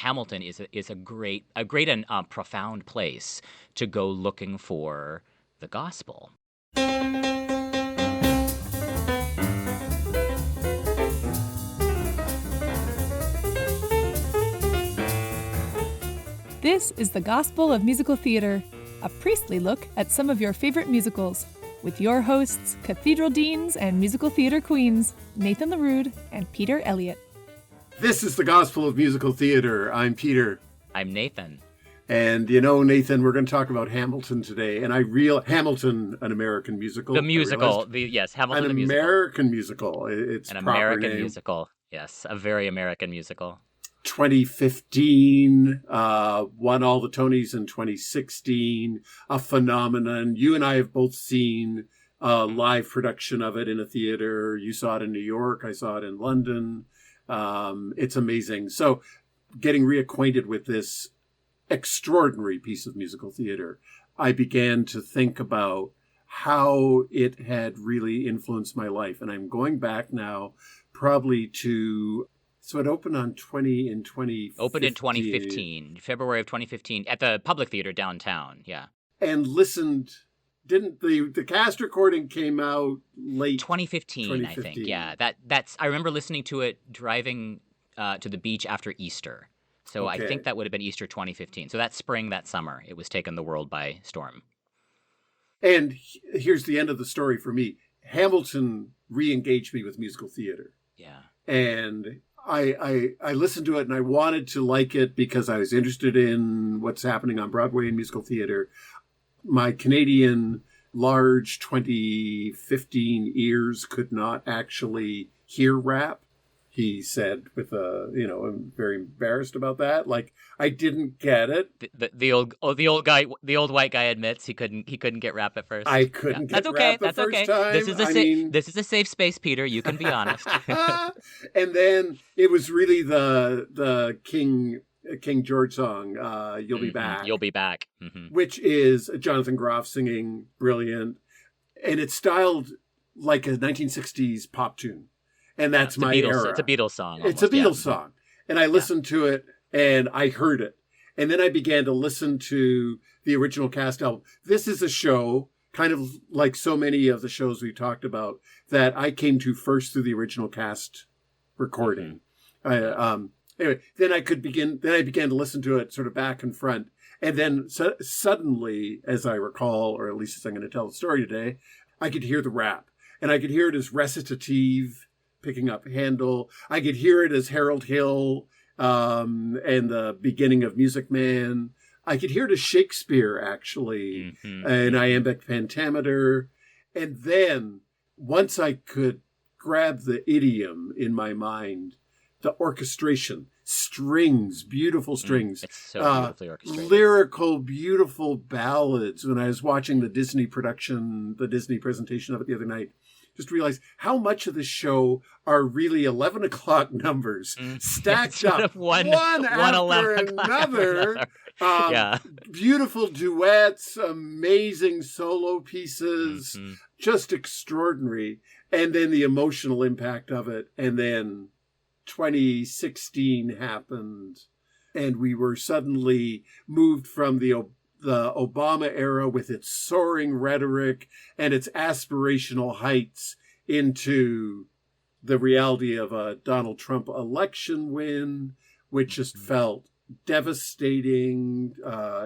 Hamilton is a great and profound place to go looking for the gospel. This is the Gospel of Musical Theater, a priestly look at some of your favorite musicals, with your hosts, Cathedral Deans and Musical Theater Queens, Nathan LaRude and Peter Elliott. This is the Gospel of Musical Theater. I'm Peter. I'm Nathan. And Nathan, we're going to talk about Hamilton today. And Hamilton, an American musical. The musical. Hamilton, the musical. An American musical. It's an American musical. Yes, a very American musical. 2015, won all the Tonys in 2016, a phenomenon. You and I have both seen a live production of it in a theater. You saw it in New York. I saw it in London. It's amazing. So getting reacquainted with this extraordinary piece of musical theater, I began to think about how it had really influenced my life. And I'm going back now probably to... So it opened in 2015. Opened in 2015, February of 2015, at the Public Theater downtown, yeah. And the cast recording came out late 2015, I think, yeah. That's I remember listening to it driving to the beach after Easter. So okay. I think that would have been Easter 2015. So that spring, that summer, it was taking the world by storm. And here's the end of the story for me. Hamilton re-engaged me with musical theater. Yeah. And I listened to it and I wanted to like it because I was interested in what's happening on Broadway and musical theater. My Canadian large 2015 ears could not actually hear rap. He said with I'm very embarrassed about that. Like, I didn't get it. The old white guy admits he couldn't get rap at first. I couldn't get rap the first time. This is a safe space, Peter. You can be honest. And then it was really the King George song, You'll Be Back. You'll Be Back. Mm-hmm. Which is Jonathan Groff singing, brilliant. And it's styled like a 1960s pop tune. And that's my era. It's a Beatles song. It's a Beatles song. And I listened to it and I heard it. And then I began to listen to the original cast album. This is a show, kind of like so many of the shows we've talked about, that I came to first through the original cast recording. Mm-hmm. Anyway, then I began to listen to it sort of back and front. And then suddenly, as I recall, or at least as I'm going to tell the story today, I could hear the rap. And I could hear it as recitative, picking up Handel. I could hear it as Harold Hill and the beginning of Music Man. I could hear it as Shakespeare, actually, and iambic pentameter. And then, once I could grab the idiom in my mind, the orchestration, strings, beautiful strings. It's so beautifully orchestrated. Lyrical, beautiful ballads. When I was watching the Disney presentation of it the other night, just realized how much of the show are really 11 o'clock numbers stacked up one after another. Beautiful duets, amazing solo pieces, just extraordinary. And then the emotional impact of it. And then 2016 happened and we were suddenly moved from the Obama era with its soaring rhetoric and its aspirational heights into the reality of a Donald Trump election win, which just felt devastating,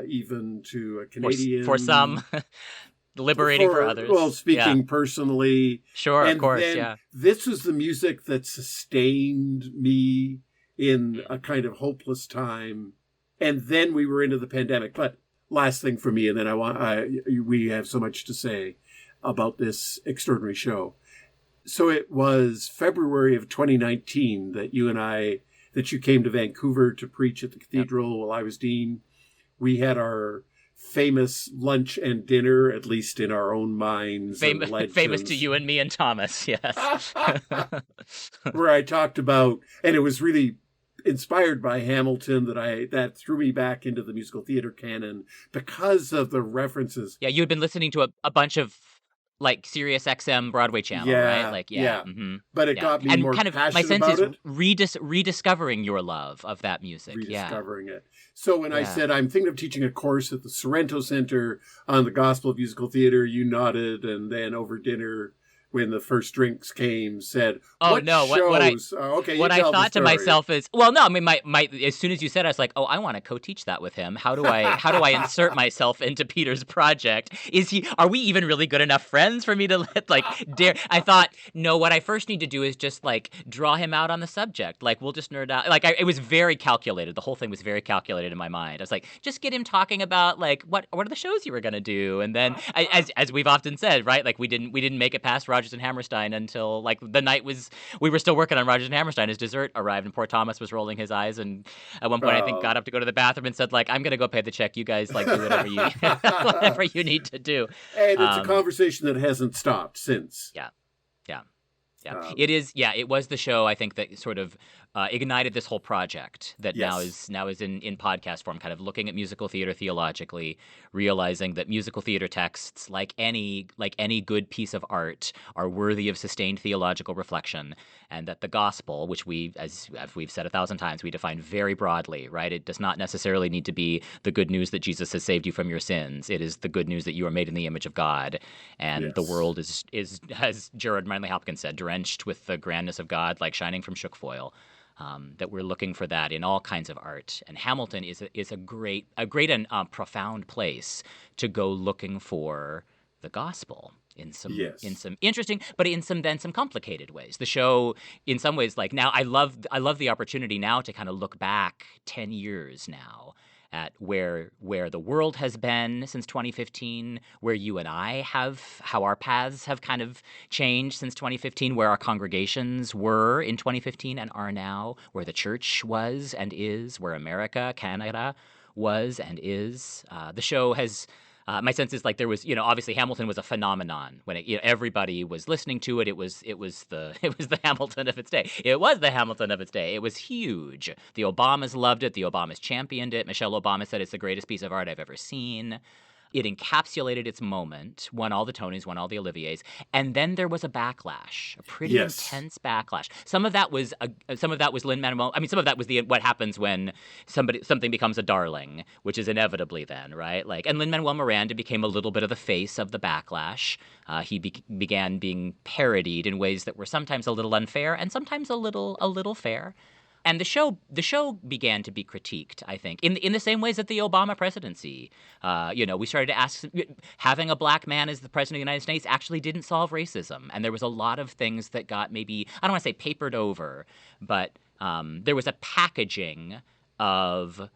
even to a Canadian. For some, liberating for others. Well, speaking personally. Sure, and of course, then this was the music that sustained me in a kind of hopeless time. And then we were into the pandemic. But last thing for me, and then we have so much to say about this extraordinary show. So it was February of 2019 that you came to Vancouver to preach at the Cathedral while I was dean. We had our famous lunch and dinner, at least in our own minds. Famous to you and me and Thomas, yes. Where I talked about, and it was really inspired by Hamilton that threw me back into the musical theater canon because of the references. Yeah, you had been listening to a bunch of like Sirius XM Broadway channel, right? Like, mm-hmm. But it got me and more kind of passionate my sense about is rediscovering your love of that music. Rediscovering it. So when I said I'm thinking of teaching a course at the Sorrento Center on the Gospel of Musical Theater, you nodded, and then over dinner, when the first drinks came, said, what I thought to myself is, well, no, I mean, my as soon as you said it, I was like, oh, I want to co-teach that with him. How do I insert myself into Peter's project? Are we even really good enough friends for me to dare? I thought, no, what I first need to do is just draw him out on the subject. Like, we'll just nerd out. It was very calculated. The whole thing was very calculated in my mind. I was like, just get him talking about what are the shows you were going to do? And then as we've often said, right? Like we didn't make it past Rodgers and Hammerstein until the night we were still working on Rodgers and Hammerstein. His dessert arrived and poor Thomas was rolling his eyes and at one point I think got up to go to the bathroom and said I'm gonna go pay the check. You guys do whatever you whatever you need to do. And it's a conversation that hasn't stopped since. Yeah. It is. Yeah, it was the show I think that sort of ignited this whole project that now is in podcast form, kind of looking at musical theater theologically, realizing that musical theater texts, like any good piece of art, are worthy of sustained theological reflection, and that the gospel, which as we've said 1,000 times, we define very broadly, right? It does not necessarily need to be the good news that Jesus has saved you from your sins. It is the good news that you are made in the image of God, and the world is, as Gerard Manley Hopkins said, drenched with the grandness of God, like shining from shook foil. That we're looking for that in all kinds of art, and Hamilton is a great and profound place to go looking for the gospel in some interesting, but in some complicated ways. The show, in some ways, now I love the opportunity now to kind of look back 10 years now at where the world has been since 2015, where you and I how our paths have kind of changed since 2015, where our congregations were in 2015 and are now, where the church was and is, where America, Canada was and is. The show has... my sense is there was, obviously Hamilton was a phenomenon when everybody was listening to it. It was the Hamilton of its day. It was the Hamilton of its day. It was huge. The Obamas loved it. The Obamas championed it. Michelle Obama said it's the greatest piece of art I've ever seen. It encapsulated its moment, won all the Tonys, won all the Oliviers, and then there was a backlash, a pretty intense backlash. Some of that was Lin-Manuel. I mean, some of that was what happens when something becomes a darling, which is inevitably then, right? And Lin-Manuel Miranda became a little bit of the face of the backlash. He began being parodied in ways that were sometimes a little unfair and sometimes a little fair. And the show began to be critiqued, I think, in the same ways that the Obama presidency. We started to ask, having a black man as the president of the United States actually didn't solve racism. And there was a lot of things that got maybe, I don't want to say papered over, but there was a packaging of,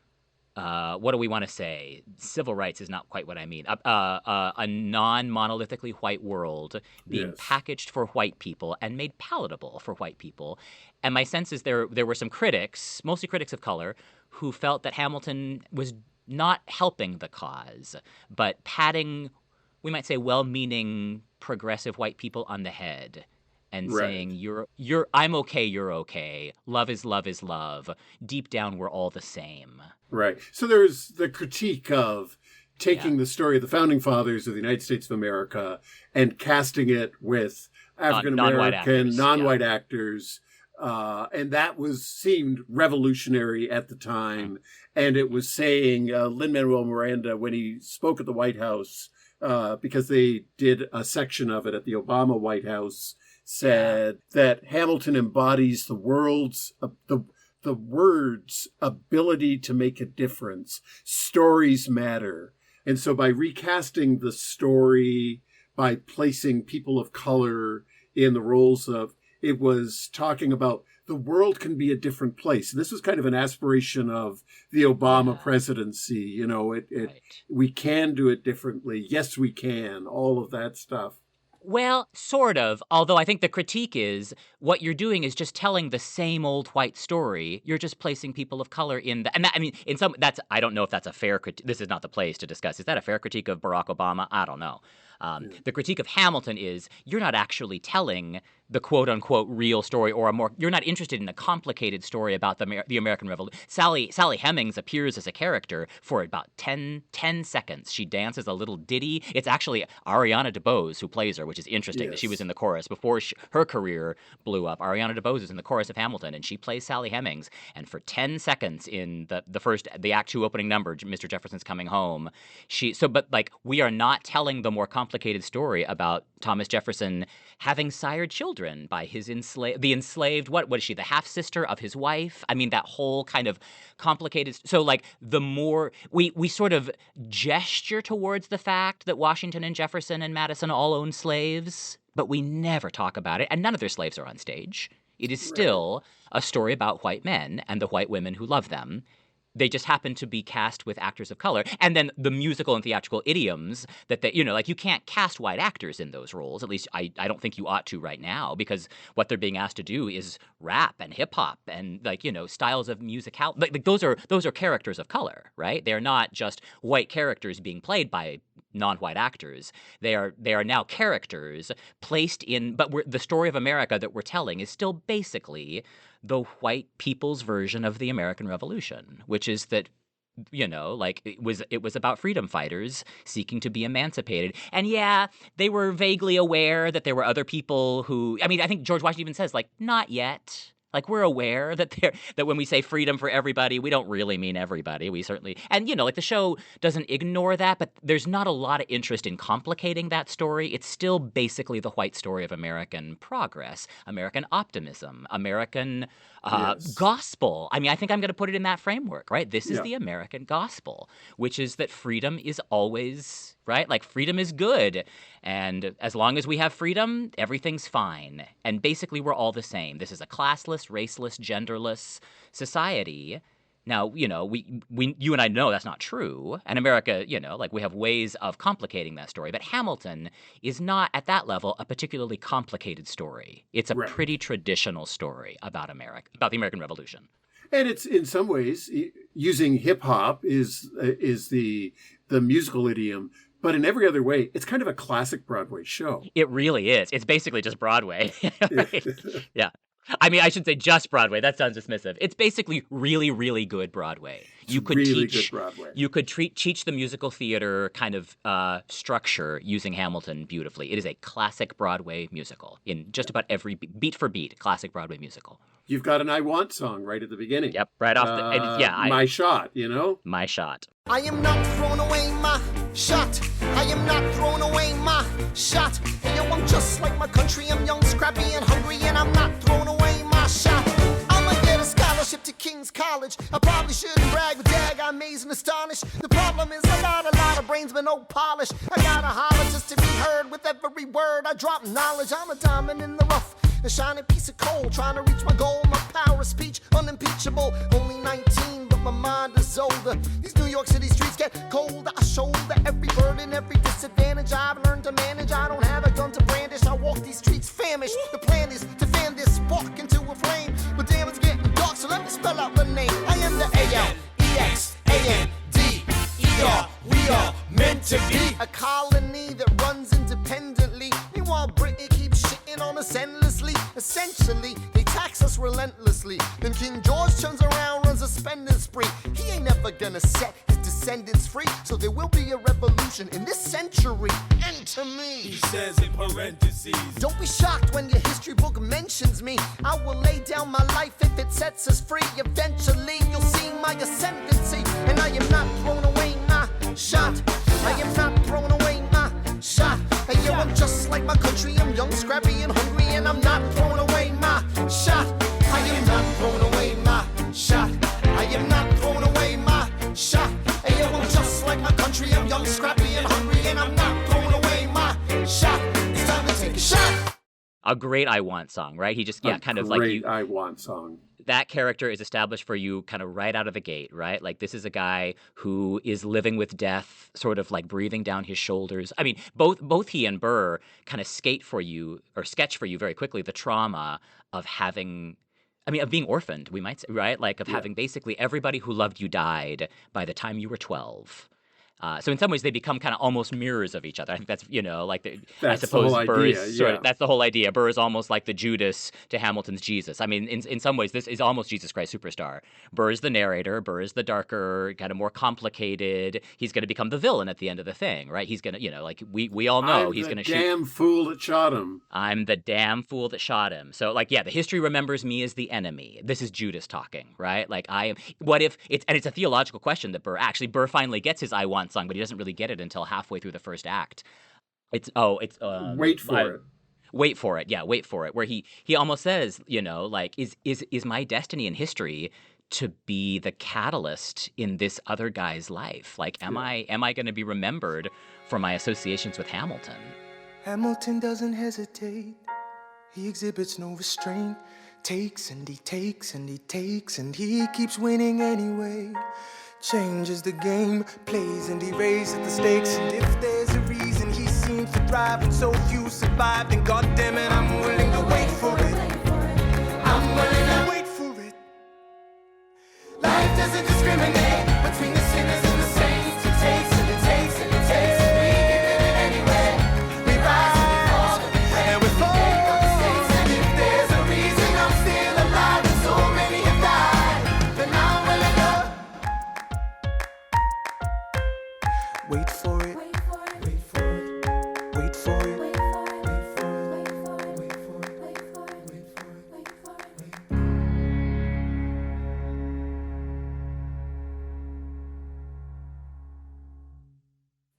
what do we want to say? Civil rights is not quite what I mean. A non-monolithically white world being packaged for white people and made palatable for white people. And my sense is there were some critics, mostly critics of color, who felt that Hamilton was not helping the cause, but patting, we might say, well-meaning progressive white people on the head and saying, I'm okay, you're okay. Love is love is love. Deep down, we're all the same. Right. So there's the critique of taking the story of the founding fathers of the United States of America and casting it with African-American, non-white actors. And that seemed revolutionary at the time. And it was saying Lin-Manuel Miranda, when he spoke at the White House, because they did a section of it at the Obama White House, said that Hamilton embodies the world's the word's ability to make a difference. Stories matter. And so by recasting the story, by placing people of color in the roles of, it was talking about the world can be a different place. This was kind of an aspiration of the Obama presidency. We can do it differently. Yes, we can. All of that stuff. Well, sort of. Although I think the critique is what you're doing is just telling the same old white story. You're just placing people of color in the, and that, I mean, I don't know if that's a fair critique. This is not the place to discuss. Is that a fair critique of Barack Obama? I don't know. The critique of Hamilton is you're not actually telling the quote-unquote real story, or you're not interested in a complicated story about the American Revolution. Sally Hemings appears as a character for about 10 seconds. She dances a little ditty. It's actually Ariana DeBose who plays her, which is interesting. Yes. She was in the chorus before her career blew up. Ariana DeBose is in the chorus of Hamilton, and she plays Sally Hemings. And for 10 seconds in the Act 2 opening number, Mr. Jefferson's Coming Home, we are not telling the more complicated story about Thomas Jefferson having sired children by the enslaved, what was she, the half-sister of his wife? I mean, that whole kind of complicated, so like the more, we sort of gesture towards the fact that Washington and Jefferson and Madison all owned slaves, but we never talk about it, and none of their slaves are on stage. It is still a story about white men and the white women who love them. They just happen to be cast with actors of color. And then the musical and theatrical idioms that you can't cast white actors in those roles. At least I don't think you ought to right now, because what they're being asked to do is rap and hip hop and styles of musical. Those are characters of color, right? They're not just white characters being played by non-white actors. They are now characters placed in, but the story of America that we're telling is still basically the white people's version of the American Revolution, which is that, it was about freedom fighters seeking to be emancipated. And yeah, they were vaguely aware that there were other people who, I think George Washington even says, not yet. We're aware that when we say freedom for everybody, we don't really mean everybody. We certainly, and the show doesn't ignore that, but there's not a lot of interest in complicating that story. It's still basically the white story of American progress, American optimism, American gospel. I think I'm going to put it in that framework, right? This is the American gospel, which is that freedom is always, right? Freedom is good. And as long as we have freedom, everything's fine. And basically, we're all the same. This is a classless, raceless, genderless society. Now, you and I know that's not true. And America, we have ways of complicating that story. But Hamilton is not, at that level, a particularly complicated story. It's a pretty traditional story about America, about the American Revolution. And it's, in some ways, using hip-hop is the musical idiom. But in every other way, it's kind of a classic Broadway show. It really is. It's basically just Broadway. Right? Yeah. I should say just Broadway. That sounds dismissive. It's basically really, really good Broadway. You could teach the musical theater kind of structure using Hamilton beautifully. It is a classic Broadway musical in just about every beat for beat, classic Broadway musical. You've got an I Want song right at the beginning. Yep, right off My Shot, My Shot. I am not throwing away my shot. I am not throwing away my shot. Hey, yo, I'm just like my country. I'm young, scrappy, and hungry, and I'm not throwing away my shot. I'ma get a scholarship to King's College. I probably shouldn't brag, but dag, I'm amazed and astonished. The problem is I got a lot of brains, but no polish. I gotta holler just to be heard with every word. I drop knowledge. I'm a diamond in the rough, a shining piece of coal, trying to reach my goal. My power of speech, unimpeachable. Only 19, but my mind is older. These New York City streets get colder. I shoulder every burden, every disadvantage I've learned to manage. I don't have a gun to brandish. I walk these streets famished. The plan is to fan this spark into a flame. But damn, it's getting dark, so let me spell out the name. I am the A-L-E-X-A-N-D-E-R. We are meant to be a colony that runs independently. Meanwhile, Britain keeps shitting on us endlessly. Essentially, they tax us relentlessly. Then King George turns around, runs a spending spree. He ain't never gonna set his descendants free. So there will be a revolution in this century. Enter me. He says in parentheses. Don't be shocked when your history book mentions me. I will lay down my life if it sets us free. Eventually, you'll see my ascendancy. And I am not throwing away my shot. I am not throwing away my shot. Hey, yo, I'm just like my country. I'm young, scrappy, and hungry, and I'm not throwing away my shot. I am not throwing away my shot. I am not throwing away my shot. Hey, yo, I'm just like my country. I'm young, scrappy, and hungry, and I'm not throwing away my shot. It's time to take a shot. A great I Want song, right? He just, great I Want song. That character is established for you kind of right out of the gate, right? This is a guy who is living with death, sort of breathing down his shoulders. Both he and Burr kind of sketch for you very quickly the trauma of having, of being orphaned, we might say, right? Having basically everybody who loved you died by the time you were 12. So in some ways, they become kind of almost mirrors of each other. I think that's, like, I That's suppose the whole Burr idea, is sort yeah. of, that's the whole idea. Burr is almost like the Judas to Hamilton's Jesus. I mean, in some ways, this is almost Jesus Christ Superstar. Burr is the narrator. Burr is the darker, kind of more complicated. He's going to become the villain at the end of the thing, right? He's going to, like, we all know he's going to shoot. I'm the damn fool that shot him. I'm the damn fool that shot him. So, like, yeah, the history remembers me as the enemy. This is Judas talking, right? Like, what if it's a theological question that Burr finally gets his I Want song, but he doesn't really get it until halfway through the first act. Wait for it. Wait for it. Yeah, wait for it. Where he almost says, like, is my destiny in history to be the catalyst in this other guy's life? Like, am I going to be remembered for my associations with Hamilton? Hamilton doesn't hesitate. He exhibits no restraint. Takes and he takes and he takes and he keeps winning anyway. Changes the game, plays and he raises the stakes. And if there's a reason he seems to thrive and so few survive, then goddammit, I'm willing to wait for it. I'm willing to wait for it. Life doesn't discriminate between the sinners and the saints. It takes and it takes and it takes and we give it anyway. We rise and we fall and we fall. Make up mistakes, and if there's a reason I'm still alive and so many have died, then I'm willing to wait for it. Wait for it. Wait for it. Wait for it. Wait for it. Wait for it. Wait for it. Wait for it. Wait for it.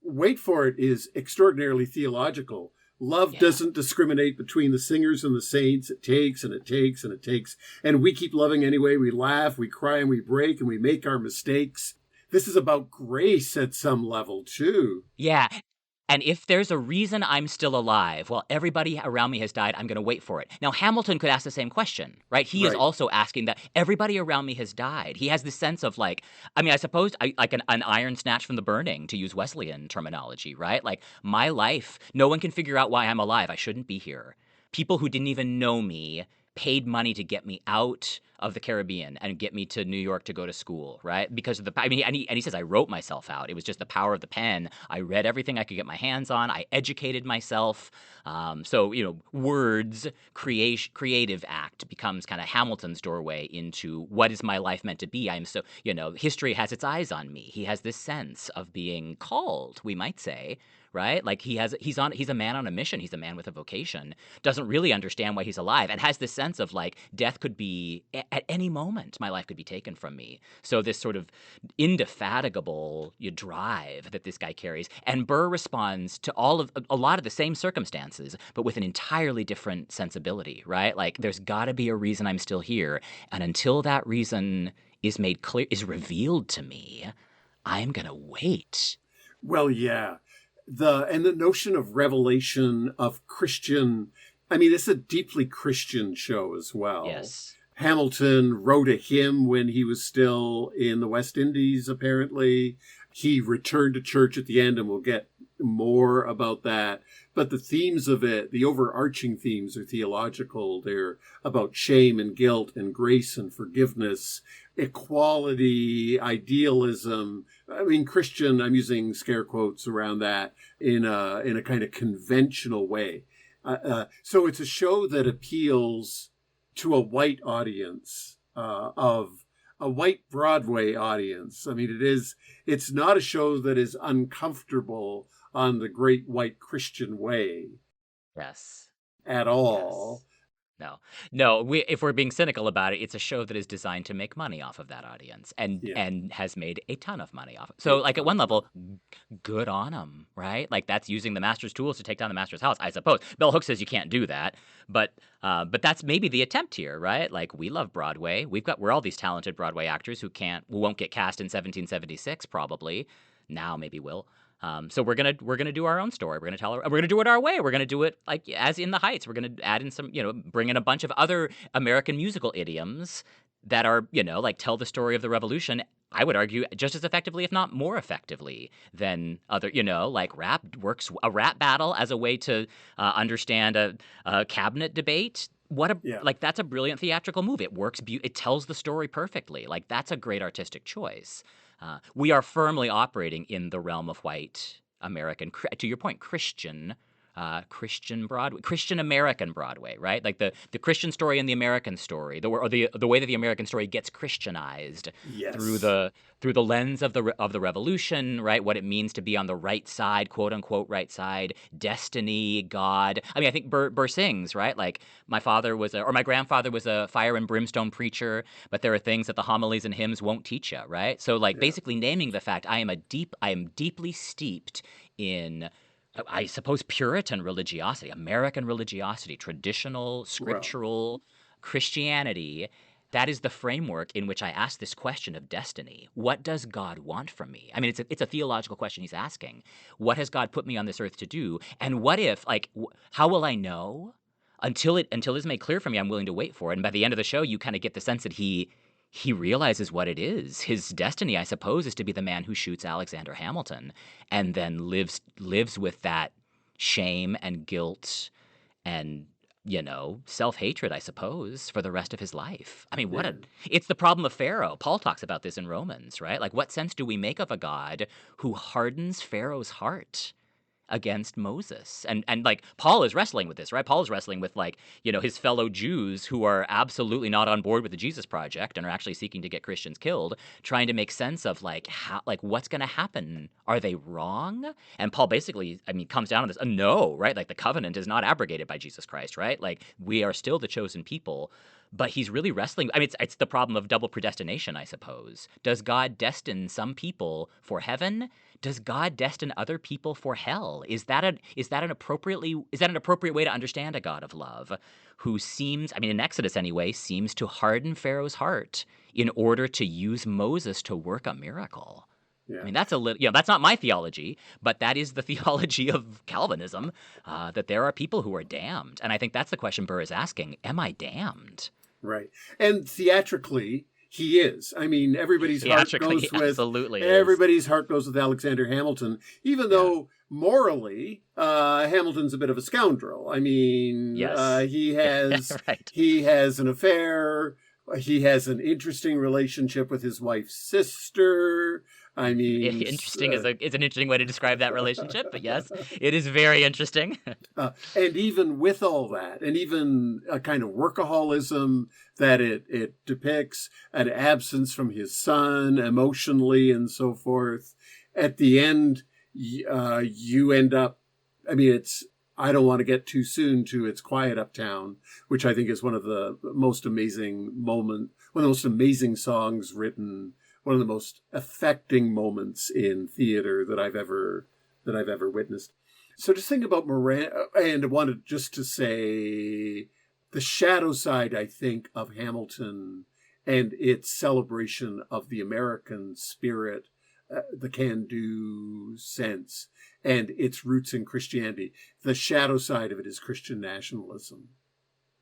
Wait for it is extraordinarily theological. Love doesn't discriminate between the singers and the saints. It takes and it takes and it takes. And we keep loving anyway. We laugh, we cry, and we break, and we make our mistakes. This is about grace at some level, too. Yeah. And if there's a reason I'm still alive, well, everybody around me has died, I'm going to wait for it. Now, Hamilton could ask the same question, right? He is also asking that everybody around me has died. He has this sense of, like, I mean, I suppose like an iron snatched from the burning, to use Wesleyan terminology, right? Like, my life, no one can figure out why I'm alive. I shouldn't be here. People who didn't even know me paid money to get me out of the Caribbean and get me to New York to go to school, right? Because of and he says, I wrote myself out. It was just the power of the pen. I read everything I could get my hands on. I educated myself. So, words, creative act becomes kind of Hamilton's doorway into what is my life meant to be. I'm so, history has its eyes on me. He has this sense of being called, we might say, right? Like he's a man on a mission. He's a man with a vocation, doesn't really understand why he's alive, and has this sense of, like, death could be at any moment, my life could be taken from me. So this sort of indefatigable drive that this guy carries, and Burr responds to a lot of the same circumstances, but with an entirely different sensibility, right? Like, there's got to be a reason I'm still here, and until that reason is made clear, is revealed to me, I'm gonna wait. Well, yeah. The notion of revelation of Christian, I mean, it's a deeply Christian show as well. Yes. Hamilton wrote a hymn when he was still in the West Indies, apparently. He returned to church at the end, and we'll get more about that. But the themes of it, the overarching themes, are theological. They're about shame and guilt and grace and forgiveness, equality, idealism. I mean, Christian, I'm using scare quotes around that in a kind of conventional way. So it's a show that appeals to a white audience, of a white Broadway audience. I mean, it's not a show that is uncomfortable on the great white Christian way. Yes. At all. Yes. No. If we're being cynical about it, it's a show that is designed to make money off of that audience, and has made a ton of money off. So, like, at one level, good on them, right? Like, that's using the master's tools to take down the master's house, I suppose. Bell Hooks says you can't do that, but that's maybe the attempt here, right? Like, we love Broadway. We're all these talented Broadway actors who won't get cast in 1776, probably. Now maybe will. So we're gonna do our own story. We're gonna do it our way. We're gonna do it like as in the Heights. We're gonna add in some, bring in a bunch of other American musical idioms that are, like, tell the story of the Revolution. I would argue just as effectively, if not more effectively, than other, like rap works. A rap battle as a way to understand a cabinet debate. That's a brilliant theatrical move. It works. It tells the story perfectly. Like, that's a great artistic choice. We are firmly operating in the realm of white American, to your point, Christian Broadway, Christian American Broadway, right? Like the Christian story and the American story, the way that the American story gets Christianized through the lens of the revolution, right? What it means to be on the right side, quote unquote, right side, destiny, God. I mean, I think Burr sings, right? Like my grandfather was a fire and brimstone preacher, but there are things that the homilies and hymns won't teach you, right? So like basically naming the fact I am deeply steeped in, I suppose, Puritan religiosity, American religiosity, traditional, scriptural Christianity. That is the framework in which I ask this question of destiny. What does God want from me? I mean, it's a theological question he's asking. What has God put me on this earth to do? And what if, like, how will I know? Until it's made clear for me, I'm willing to wait for it. And by the end of the show, you kind of get the sense that he realizes what it is. His destiny, I suppose, is to be the man who shoots Alexander Hamilton and then lives with that shame and guilt and, self-hatred, I suppose, for the rest of his life. I mean, it's the problem of Pharaoh. Paul talks about this in Romans, right? Like, what sense do we make of a God who hardens Pharaoh's heart against Moses? And like Paul is wrestling with this, right? Paul is wrestling with, like, his fellow Jews who are absolutely not on board with the Jesus Project and are actually seeking to get Christians killed, trying to make sense of what's going to happen. Are they wrong? And Paul basically, comes down on this. No, right? Like the covenant is not abrogated by Jesus Christ, right? Like we are still the chosen people. But he's really wrestling. I mean, it's the problem of double predestination, I suppose. Does God destine some people for heaven? Does God destine other people for hell? Is that an appropriate way to understand a God of love who seems, in Exodus anyway, seems to harden Pharaoh's heart in order to use Moses to work a miracle? Yeah. I mean, that's that's not my theology, but that is the theology of Calvinism, that there are people who are damned. And I think that's the question Burr is asking. Am I damned? Right. And theatrically, he is. I mean, everybody's heart goes with Alexander Hamilton, even though morally, Hamilton's a bit of a scoundrel. I mean, he has he has an affair. He has an interesting relationship with his wife's sister. I mean, interesting is an interesting way to describe that relationship, but yes, it is very interesting. And even with all that, and even a kind of workaholism that it depicts, an absence from his son emotionally and so forth, at the end, you end up, I don't want to get too soon to It's Quiet Uptown, which I think is one of the most amazing songs written, one of the most affecting moments in theater that I've ever witnessed. So just think about Miranda, and I wanted just to say the shadow side, I think, of Hamilton and its celebration of the American spirit, the can-do sense, and its roots in Christianity. The shadow side of it is Christian nationalism.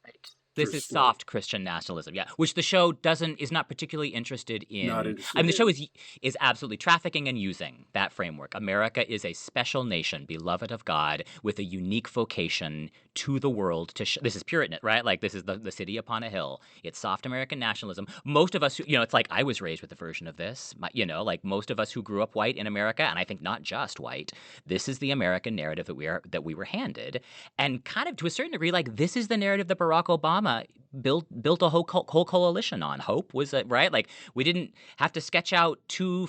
Right. This is soft Christian nationalism, which the show is not particularly interested in. The show is absolutely trafficking and using that framework. America is a special nation, beloved of God, with a unique vocation to the world. This is Puritan, right? Like this is the city upon a hill. It's soft American nationalism. Most of us, it's like I was raised with a version of this. Like most of us who grew up white in America, and I think not just white. This is the American narrative that we were handed, and kind of to a certain degree, like this is the narrative that Barack Obama built a whole coalition on. Hope was right. Like we didn't have to sketch out too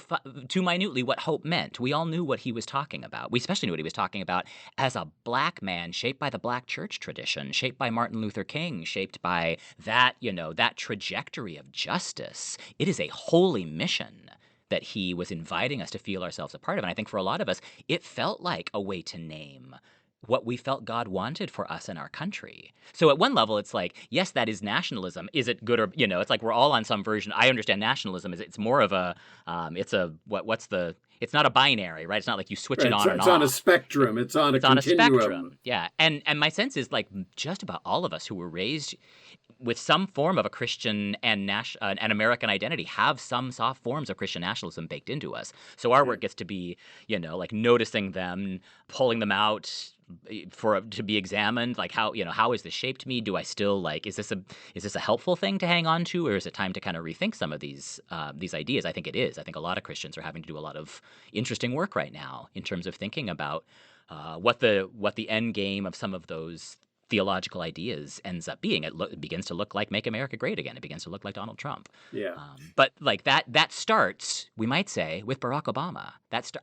minutely what hope meant. We all knew what he was talking about. We especially knew what he was talking about as a black man, shaped by the black church tradition, shaped by Martin Luther King, shaped by that that trajectory of justice. It is a holy mission that he was inviting us to feel ourselves a part of. And I think for a lot of us, it felt like a way to name what we felt God wanted for us in our country. So at one level, it's like, yes, that is nationalism. Is it good or, it's like we're all on some version. I understand nationalism is it's more of a, it's not a binary, right? It's not like you switch it on and off. It's on a spectrum. It's on a continuum. Yeah. And my sense is like just about all of us who were raised with some form of a Christian and an American identity have some soft forms of Christian nationalism baked into us. So our work gets to be, like noticing them, pulling them out, to be examined. Like how has this shaped me? Do I still is this a helpful thing to hang on to, or is it time to kind of rethink some of these ideas? I think it is. I think a lot of Christians are having to do a lot of interesting work right now in terms of thinking about what the end game of some of those theological ideas ends up being. It begins to look like Make America Great Again. It begins to look like Donald Trump. Yeah. But like that starts, we might say, with Barack Obama.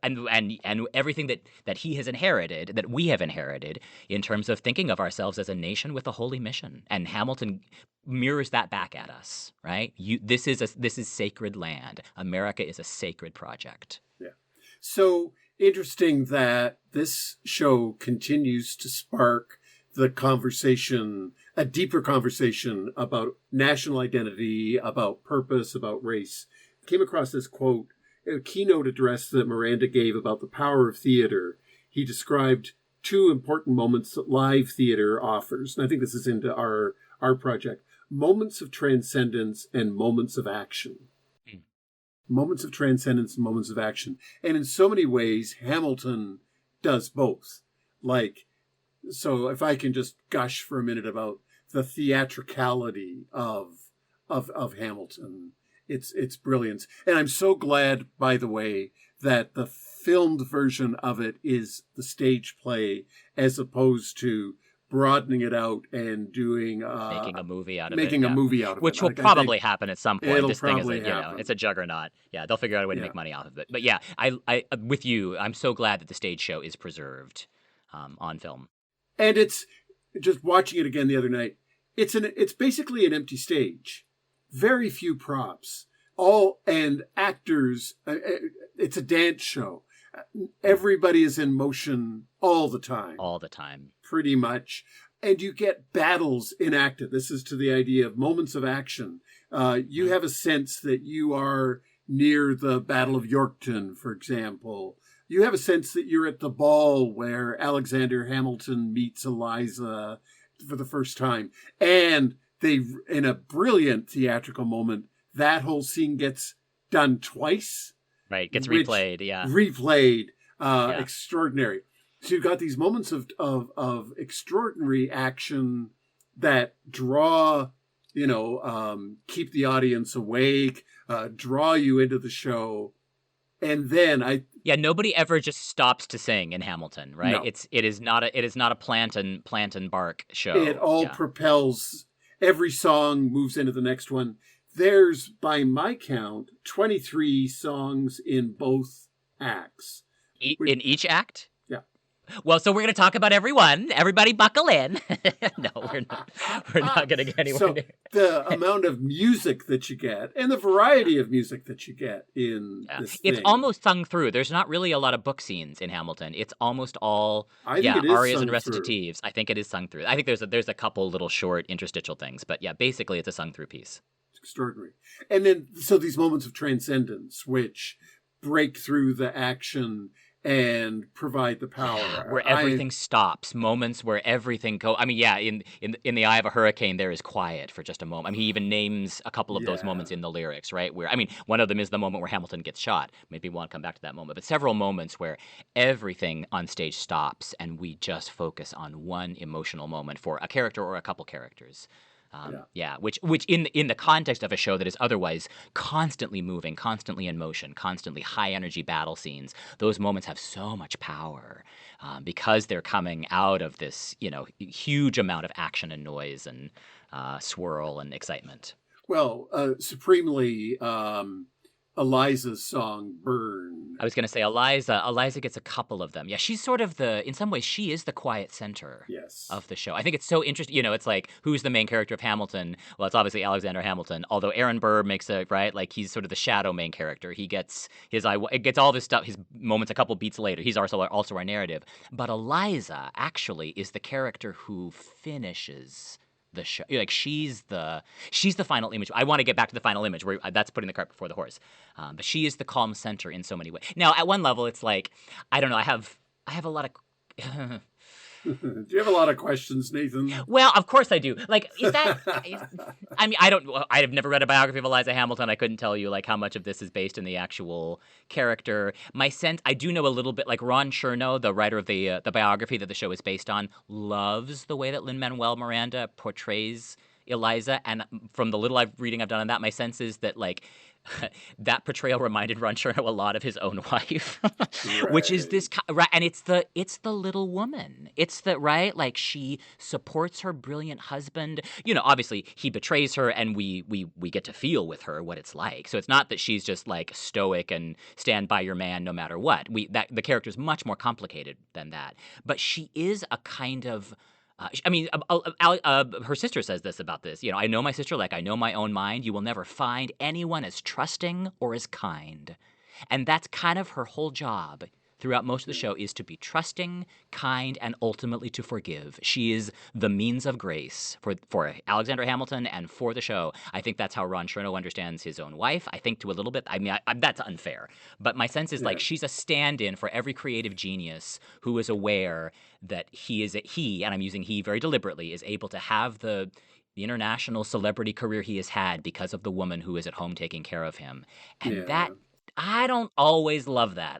And everything that he has inherited, that we have inherited, in terms of thinking of ourselves as a nation with a holy mission. And Hamilton mirrors that back at us, right? This is sacred land. America is a sacred project. Yeah. So interesting that this show continues to spark the conversation, a deeper conversation about national identity, about purpose, about race. Came across this quote, a keynote address that Miranda gave about the power of theater. He described two important moments that live theater offers. And I think this is into our project. Moments of transcendence and moments of action. Moments of transcendence and moments of action. And in so many ways, Hamilton does both. So if I can just gush for a minute about the theatricality of Hamilton, it's brilliance. And I'm so glad, by the way, that the filmed version of it is the stage play as opposed to broadening it out and doing making a movie out of making it. a movie out of Which it. will probably happen at some point. It'll This thing is probably happen. it's a juggernaut. Yeah, they'll figure out a way to make money off of it. But yeah, I with you, I'm so glad that the stage show is preserved on film. And it's just watching it again the other night. It's basically an empty stage, very few props, and actors. It's a dance show. Everybody is in motion all the time. All the time, pretty much. And you get battles enacted. This is to the idea of moments of action. You have a sense that you are near the Battle of Yorktown, for example. You have a sense that you're at the ball where Alexander Hamilton meets Eliza for the first time. And in a brilliant theatrical moment, that whole scene gets done twice. Right, gets replayed, yeah. Replayed, extraordinary. So you've got these moments of extraordinary action that draw, keep the audience awake, draw you into the show. And then nobody ever just stops to sing in Hamilton, right? No. It is not a plant and bark show. It all propels. Every song moves into the next one. There's, by my count, 23 songs in both acts. In each act? Yeah. Well, so we're going to talk about every one. Everybody buckle in. No, we're not. We're not going to get anywhere near. The amount of music that you get and the variety of music that you get in this thing. It's almost sung through. There's not really a lot of book scenes in Hamilton. It's almost all arias and recitatives. I think it is sung through. I think there's a couple little short interstitial things, but yeah, basically it's a sung through piece. It's extraordinary. And then so these moments of transcendence which break through the action and provide the power. Where everything stops, moments where everything goes. I mean, in the eye of a hurricane, there is quiet for just a moment. I mean, he even names a couple of those moments in the lyrics, right? Where, I mean, one of them is the moment where Hamilton gets shot. Maybe we want to come back to that moment. But several moments where everything on stage stops and we just focus on one emotional moment for a character or a couple characters. Which in the context of a show that is otherwise constantly moving, constantly in motion, constantly high energy battle scenes, those moments have so much power because they're coming out of this, huge amount of action and noise and swirl and excitement. Well, supremely, Eliza's song "Burn." I was going to say Eliza gets a couple of them. Yeah, she's sort of in some ways, she is the quiet center of the show. I think it's so interesting. It's like, who's the main character of Hamilton? Well, it's obviously Alexander Hamilton, although Aaron Burr makes it, right? Like, he's sort of the shadow main character. He gets it gets all this stuff, his moments a couple beats later. He's also our narrative. But Eliza actually is the character who finishes the show. Like, she's the final image. I want to get back to the final image where that's putting the cart before the horse. But she is the calm center in so many ways. Now, at one level, it's like, I don't know. I have a lot of Do you have a lot of questions, Nathan? Well, of course I do. Like, is that? I mean, I have never read a biography of Eliza Hamilton. I couldn't tell you like how much of this is based in the actual character. My sense, I do know a little bit. Like Ron Chernow, the writer of the biography that the show is based on, loves the way that Lin-Manuel Miranda portrays Eliza. And from the little reading I've done on that, my sense is that like that portrayal reminded Ron Chernow a lot of his own wife, which is this right, and it's the little woman. It's the right, like she supports her brilliant husband. You know, obviously he betrays her, and we get to feel with her what it's like. So it's not that she's just like stoic and stand by your man no matter what. The character is much more complicated than that, but she is a kind of. Her sister says this about this. You know, I know my sister like I know my own mind. You will never find anyone as trusting or as kind. And that's kind of her whole job throughout most of the show, is to be trusting, kind, and ultimately to forgive. She is the means of grace for Alexander Hamilton and for the show. I think that's how Ron Chernow understands his own wife. I think to a little bit, I mean, that's unfair. But my sense is like she's a stand-in for every creative genius who is aware that he, and I'm using he very deliberately, is able to have the international celebrity career he has had because of the woman who is at home taking care of him. And that, I don't always love that.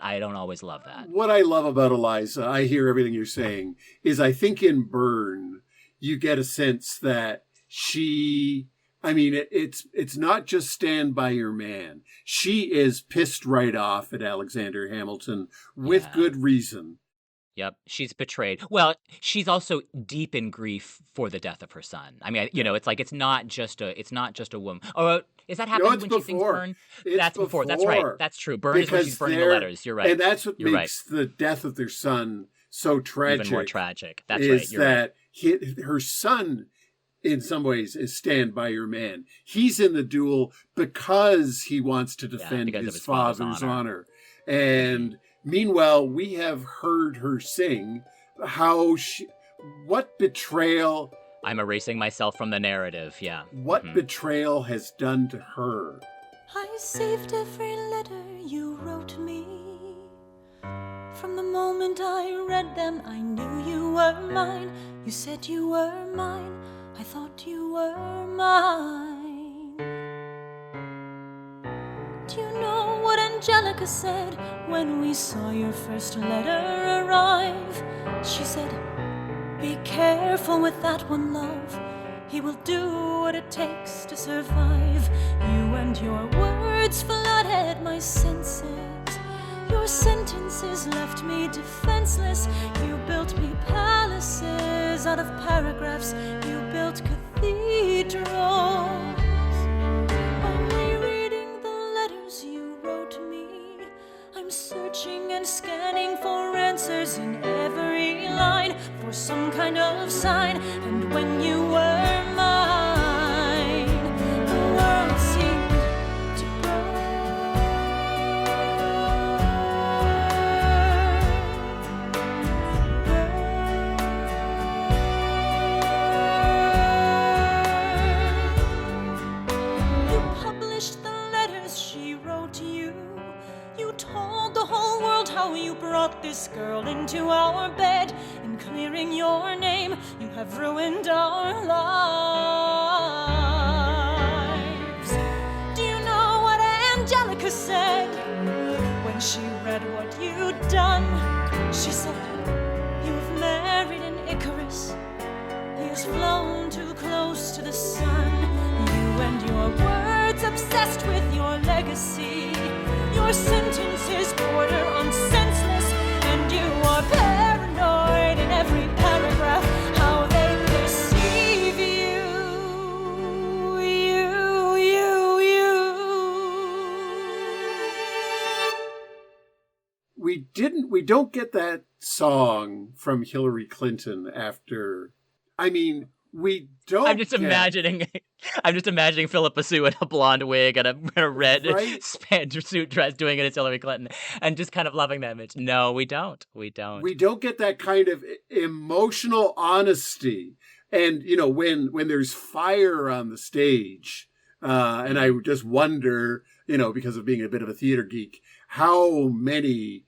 What I love about Eliza, I hear everything you're saying, is I think in Burn, you get a sense that she, I mean, it's not just stand by your man. She is pissed right off at Alexander Hamilton with good reason. Yep, she's betrayed. Well, she's also deep in grief for the death of her son. I mean, you know, it's like it's not just a woman. Oh, is that happening when she sings Burn? That's before. That's right. That's true. Burn is when she's burning the letters. You're right. And that's what makes the death of their son so tragic. Even more tragic. That's right. You're right. Her son, in some ways, is stand by your man. He's in the duel because he wants to defend his father's honor. And meanwhile, we have heard her sing what betrayal. I'm erasing myself from the narrative, yeah. What betrayal has done to her. I saved every letter you wrote me. From the moment I read them, I knew you were mine. You said you were mine. I thought you were mine. Do you know what Angelica said when we saw your first letter arrive? She said, "Be careful with that one, love. He will do what it takes to survive." You and your words flooded my senses. Your sentences left me defenseless. You built me palaces out of paragraphs. You built cathedrals. I'm rereading the letters you wrote me. I'm searching and scanning for answers in every line, for some kind of sign. And when you were mine, the world seemed to burn. You published the letters she wrote you. You told the whole world how you brought this girl into our bed. In clearing your name, you have ruined our lives. Do you know what Angelica said when she read what you'd done? She said, "You have married an Icarus. He has flown too close to the sun. You and your words obsessed with your legacy. Your sentences border on senseless, and you are paranoid in every paragraph. How they perceive you. We don't get that song from Hillary Clinton after. I mean, we don't. I'm just imagining Philippa Sue in a blonde wig and a red suit dress doing it as Hillary Clinton, and just kind of loving that image. No, we don't. We don't get that kind of emotional honesty. And you know, when there's fire on the stage, and I just wonder, you know, because of being a bit of a theater geek, how many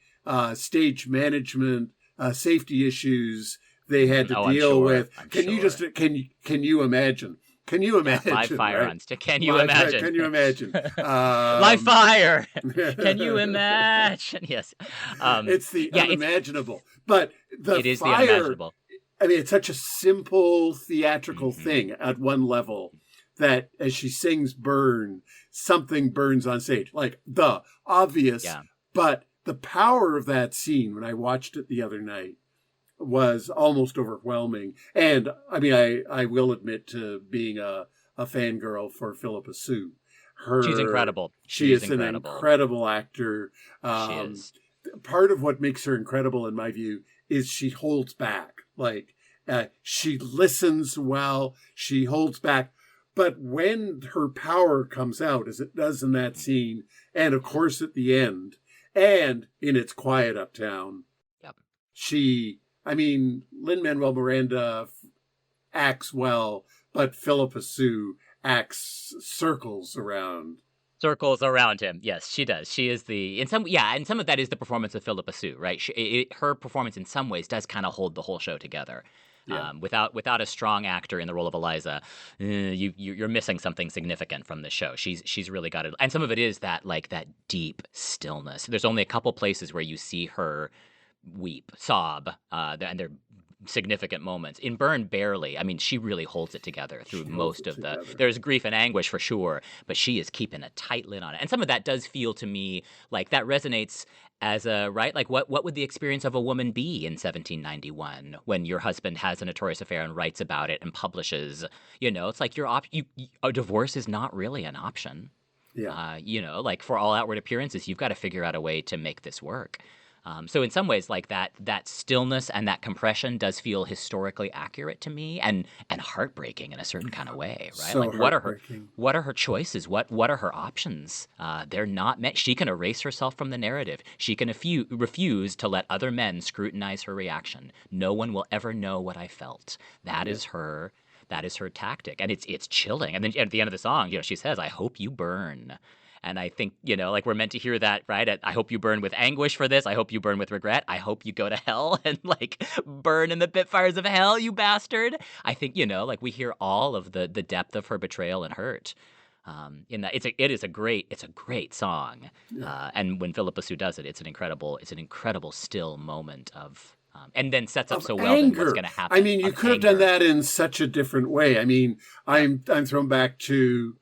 stage management safety issues they had to I'm deal sure. with. I'm Can you just can you imagine? Can you imagine? Live fire right? on stick. Can you imagine? Can you imagine? Live fire. Can you imagine? Yes. It's the unimaginable. But it is fire, the unimaginable. I mean, it's such a simple theatrical thing at one level that as she sings "Burn," something burns on stage. Like the obvious, but the power of that scene when I watched it the other night was almost overwhelming. And I mean, I will admit to being a fangirl for Philippa Soo. She's incredible. She is an incredible actor. She is. Part of what makes her incredible, in my view, is she holds back. Like, she listens well, she holds back. But when her power comes out, as it does in that scene, and of course at the end, and in It's Quiet Uptown, Lin-Manuel Miranda acts well, but Philippa Soo acts circles around him. Yes, she does. She is and some of that is the performance of Philippa Soo, right? Her performance in some ways does kind of hold the whole show together. Yeah. Without a strong actor in the role of Eliza, you're missing something significant from the show. She's really got it, and some of it is that deep stillness. There's only a couple places where you see her weep, sob, and they're significant moments. In Burn, barely. I mean, she really holds it together through most of the. There's grief and anguish for sure, but she is keeping a tight lid on it. And some of that does feel to me like that resonates as a right. Like what would the experience of a woman be in 1791 when your husband has a notorious affair and writes about it and publishes? It's like a divorce is not really an option. Yeah. Like for all outward appearances, you've got to figure out a way to make this work. So in some ways, like that stillness and that compression does feel historically accurate to me, and heartbreaking in a certain kind of way, right? So like what are her choices? What are her options? They're not meant. She can erase herself from the narrative. She can refuse to let other men scrutinize her reaction. No one will ever know what I felt. That is her tactic, and it's chilling. And then at the end of the song, she says, "I hope you burn." And I think, like we're meant to hear that, right? I hope you burn with anguish for this. I hope you burn with regret. I hope you go to hell and burn in the pit fires of hell, you bastard. I think, we hear all of the depth of her betrayal and hurt. In that it's a great song. And when Philippa Soo does it, it's an incredible still moment of and then sets up so well then what's going to happen. I mean, you could have done that in such a different way. I mean, I'm thrown back to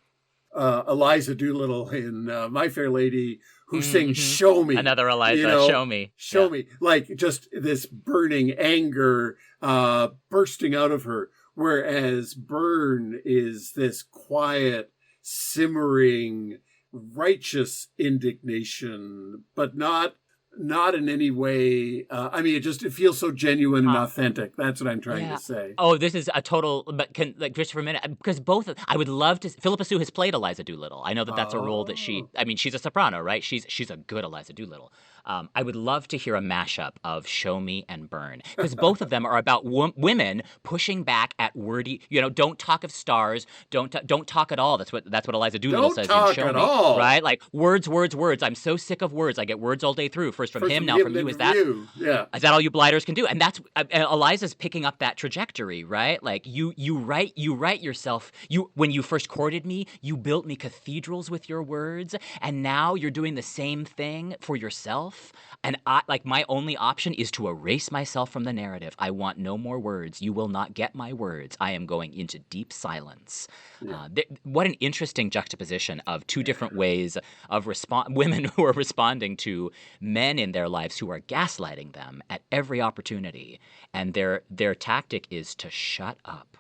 Eliza Doolittle in My Fair Lady, who sings "Show Me." Another Eliza, "Show Me." Show me. Like just this burning anger bursting out of her. Whereas Burn is this quiet, simmering, righteous indignation, but not in any way. It feels so genuine and authentic. That's what I'm trying to say. Oh, this is a total. But just for a minute, because I would love to. Philippa Soo has played Eliza Doolittle. I know that's a role that she. I mean, she's a soprano, right? She's a good Eliza Doolittle. I would love to hear a mashup of "Show Me" and "Burn" because both of them are about women pushing back at wordy. Don't talk of stars. Don't talk at all. That's what Eliza Doolittle says in "Show Me." All. Right? Like words. I'm so sick of words. I get words all day through. First from him, now from you. Is that all you blighters can do? And that's Eliza's picking up that trajectory, right? Like you write yourself. When you first courted me, you built me cathedrals with your words, and now you're doing the same thing for yourself. And my only option is to erase myself from the narrative. I want no more words. You will not get my words. I am going into deep silence. What an interesting juxtaposition of two different ways of women who are responding to men in their lives who are gaslighting them at every opportunity, and their tactic is to shut up.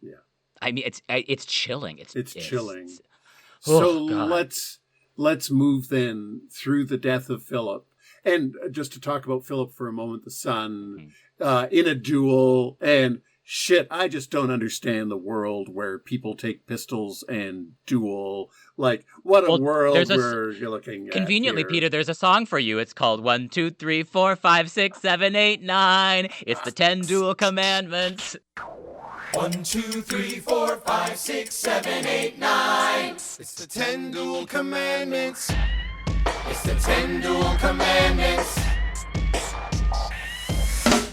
Yeah, I mean it's chilling. It's chilling. So let's move then through the death of Philip, and just to talk about Philip for a moment, the son, in a duel and. Shit, I just don't understand the world where people take pistols and duel. Like, what a world you're looking at. Conveniently, here. Peter, there's a song for you. It's called 1, 2, 3, 4, 5, 6, 7, 8, 9. It's the 10 Duel Commandments. 1, 2, 3, 4, 5, 6, 7, 8, 9. It's the 10 Duel Commandments. It's the 10 Duel Commandments.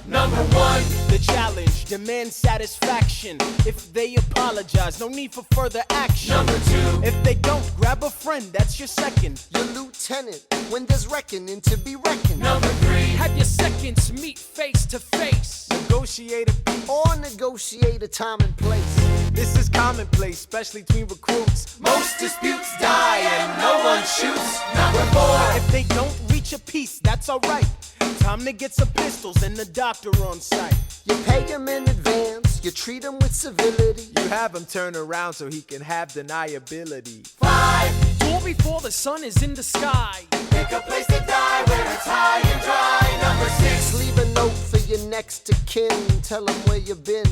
Number Number 1. The challenge demands satisfaction. If they apologize, no need for further action. Number 2. If they don't, grab a friend, that's your second. Your lieutenant, when there's reckoning to be reckoned. Number 3. Have your seconds meet face to face. Negotiate Or negotiate a time and place. This is commonplace, especially between recruits. Most disputes die and no one shoots. Number 4. If they don't reach a peace, that's alright. Time to get some pistols and the doctor on site. You pay him in advance, you treat him with civility. You have him turn around so he can have deniability. 5. Duel before the sun is in the sky. Pick a place to die where it's high and dry. Number 6. Leave a note for your next of kin. Tell him where you've been.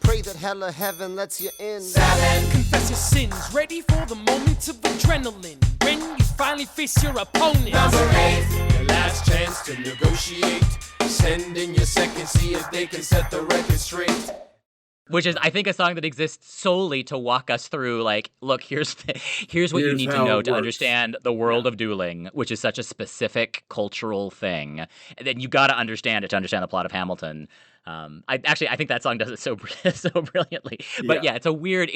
Pray that hell or heaven lets you in. 7. Confess your sins, ready for the moments of adrenaline. When you finally face your opponent. Number 8. Your last chance to negotiate. Send in your second, see if they can set the record straight. Which is, I think, a song that exists solely to walk us through, like, look, here's what you need to know to understand the world of dueling, which is such a specific cultural thing. And then you got to understand it to understand the plot of Hamilton. I think that song does it so brilliantly. But yeah, it's a weird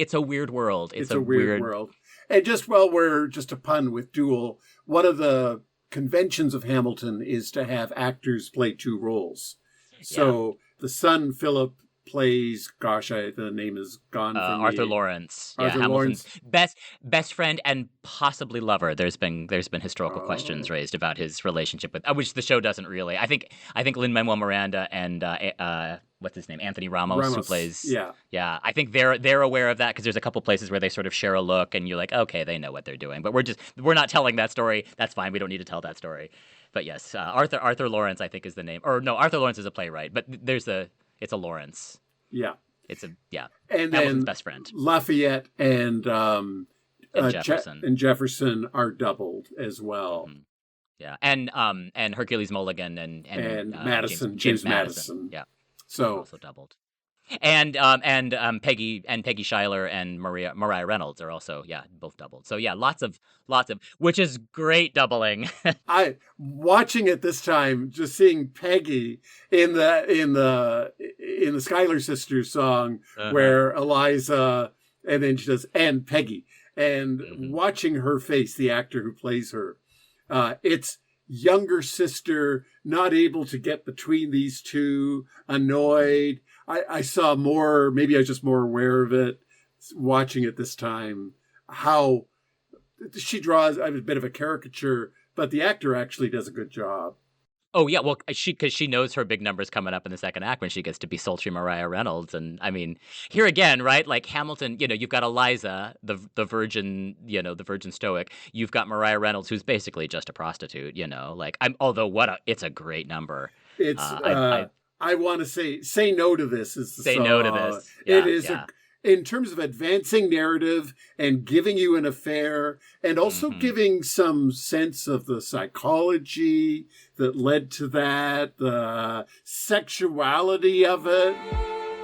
world. It's a weird world. And just while we're just a pun with duel, one of the conventions of Hamilton is to have actors play two roles. So the son, Philip, plays, the name is gone from Arthur me. Lawrence. Arthur Hamilton's Lawrence. best friend and possibly lover. There's been historical questions raised about his relationship with, which the show doesn't really. I think Lin-Manuel Miranda and what's his name, Anthony Ramos, who plays. Yeah. I think they're aware of that because there's a couple places where they sort of share a look, and you're like, okay, they know what they're doing. But we're not telling that story. That's fine. We don't need to tell that story. But yes, Arthur Lawrence, I think, is the name. Or no, Arthur Lawrence is a playwright, but it's a Lawrence. Yeah. And then Hamilton's best friend. Lafayette and Jefferson. and Jefferson are doubled as well. Mm-hmm. Yeah. And Hercules Mulligan and Madison, James Madison. Yeah. So also doubled. And Peggy Schuyler and Mariah Reynolds are also both doubled. So lots of which is great doubling. I watching it this time, just seeing Peggy in the Schuyler Sisters song where Eliza and then she does and Peggy and watching her face, the actor who plays her, it's younger sister not able to get between these two, annoyed. I saw more, maybe I was just more aware of it watching it this time, how she draws a bit of a caricature, but the actor actually does a good job. Oh, yeah, well, because she knows her big number's coming up in the second act when she gets to be sultry Mariah Reynolds. And, I mean, here again, right, like Hamilton, you've got Eliza, the virgin, the virgin stoic. You've got Mariah Reynolds, who's basically just a prostitute, it's a great number. It's, I want to say no to this is the Say song. No to This. It is in terms of advancing narrative and giving you an affair and also giving some sense of the psychology that led to that, the sexuality of it.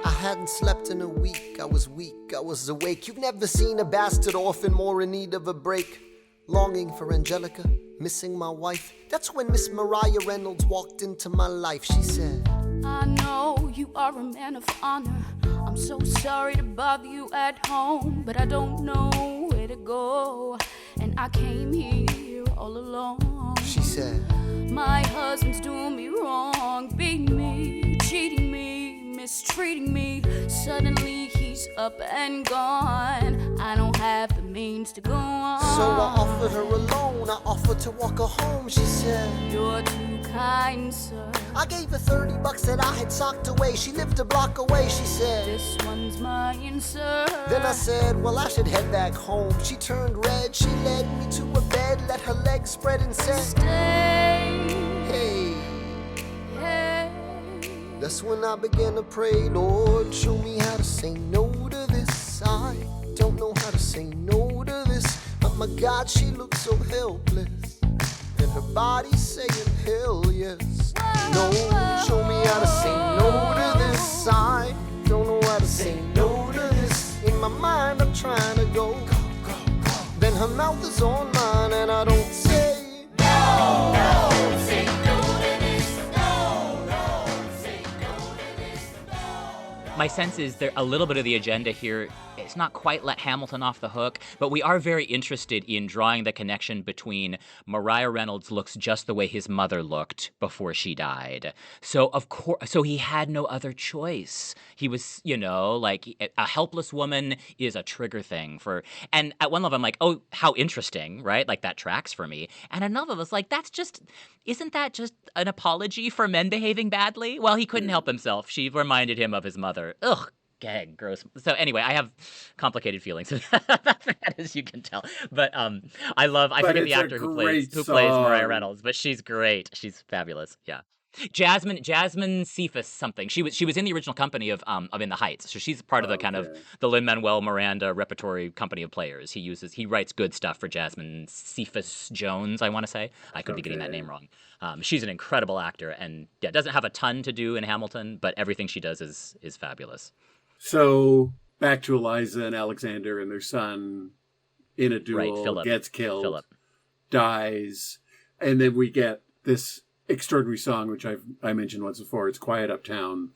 I hadn't slept in a week, I was weak, I was awake. You've never seen a bastard orphan more in need of a break. Longing for Angelica, missing my wife. That's when Miss Mariah Reynolds walked into my life. She said, I know you are a man of honor. I'm so sorry to bother you at home, but I don't know where to go, and I came here all alone. She said, my husband's doing me wrong, beating me, cheating me, mistreating me. Suddenly he's up and gone. I don't have the means to go on. So I offered her a loan, I offered to walk her home. She said, you're too kind, sir. I gave her $30 that I had socked away. She lived a block away. She said, this one's mine, sir. Then I said, well, I should head back home. She turned red. She led me to a bed, let her legs spread and said, stay. Hey. Hey. That's when I began to pray, Lord, show me how to say no to this. I don't know how to say no to this. Oh my God, she looks so helpless. And her body's saying, hell yes. No, show me how to say no to this. I don't know how to say no to this. In my mind, I'm trying to go. Then her mouth is on mine, and I don't say no, say no to this. No, say no to My sense is there a little bit of the agenda here. It's not quite let Hamilton off the hook, but we are very interested in drawing the connection between Mariah Reynolds looks just the way his mother looked before she died. So of course, so he had no other choice. He was, like a helpless woman is a trigger thing for. And at one level, I'm like, oh, how interesting, right? Like that tracks for me. And another was like, isn't that just an apology for men behaving badly? Well, he couldn't help himself. She reminded him of his mother. Ugh. Gag, gross. So anyway, I have complicated feelings about that, as you can tell. But I forget the actor who plays Mariah Reynolds, but she's great. She's fabulous. Yeah. Jasmine Cephas something. She was in the original company of In the Heights. So she's part of the kind of the Lin-Manuel Miranda repertory company of players. He writes good stuff for Jasmine Cephas Jones, I want to say. I could be getting that name wrong. She's an incredible actor and doesn't have a ton to do in Hamilton, but everything she does is fabulous. So back to Eliza and Alexander and their son in a duel, Philip. Gets killed, dies, and then we get this extraordinary song, which I mentioned once before. It's Quiet Uptown,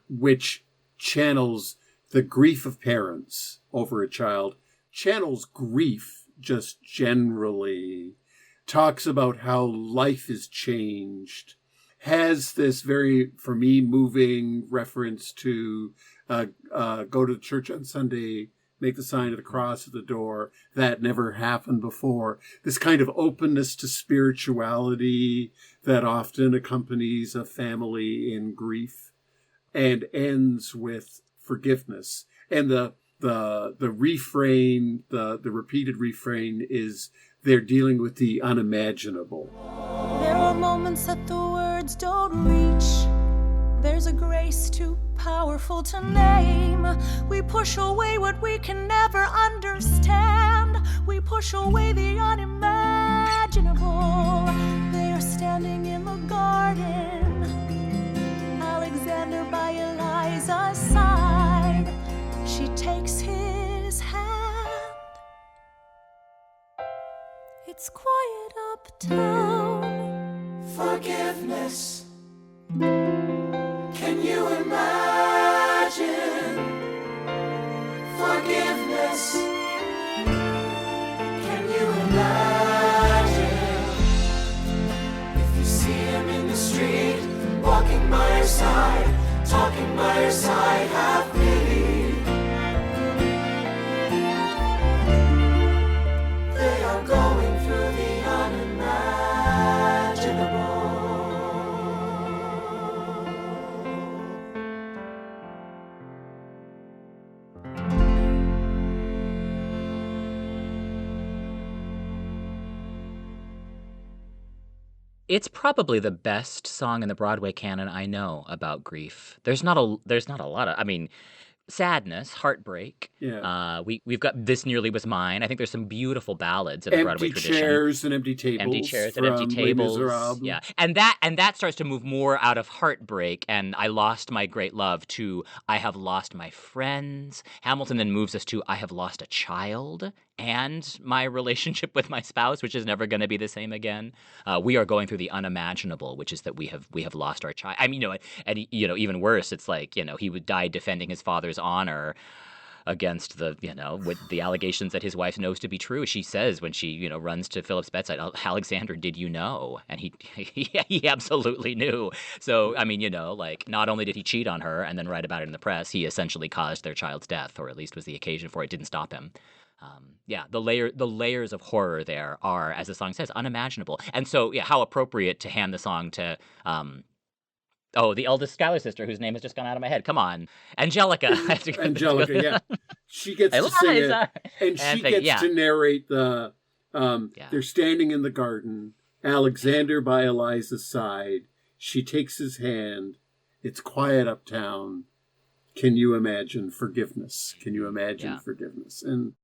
which channels the grief of parents over a child, channels grief just generally, talks about how life is changed, has this very, for me, moving reference to go to church on Sunday, make the sign of the cross at the door. That never happened before. This kind of openness to spirituality that often accompanies a family in grief, and ends with forgiveness. And the refrain, the repeated refrain is they're dealing with the unimaginable. There are moments that the words don't reach. There's a grace too powerful to name. We push away what we can never understand. We push away the unimaginable. They are standing in the garden, Alexander by Eliza's side. She takes his hand. It's quiet uptown. Forgiveness. Can you imagine forgiveness? Can you imagine if you see him in the street, walking by your side, talking by your side, have pity. They are going through the unimaginable. It's probably the best song in the Broadway canon I know about grief. There's not a lot of, sadness, heartbreak. Yeah. We've got This Nearly Was Mine. I think there's some beautiful ballads in the Broadway tradition. Empty chairs and empty tables. Empty chairs and empty tables. Yeah. And that starts to move more out of heartbreak and I lost my great love to I have lost my friends. Hamilton then moves us to I have lost a child and my relationship with my spouse, which is never going to be the same again. We are going through the unimaginable, which is that we have lost our child. And even worse, it's like, he would die defending his father's honor against with the allegations that his wife knows to be true. She says when she, runs to Philip's bedside, Alexander, did you know? And he absolutely knew. So, not only did he cheat on her and then write about it in the press, he essentially caused their child's death, or at least was the occasion for it. Didn't stop him. The layers of horror there are, as the song says, unimaginable. And so, how appropriate to hand the song to, the eldest Schuyler sister, whose name has just gone out of my head. Come on, Angelica. Angelica, yeah, she gets to sing it, and she gets to narrate the. They're standing in the garden. Alexander by Eliza's side. She takes his hand. It's quiet uptown. Can you imagine forgiveness? Can you imagine forgiveness? And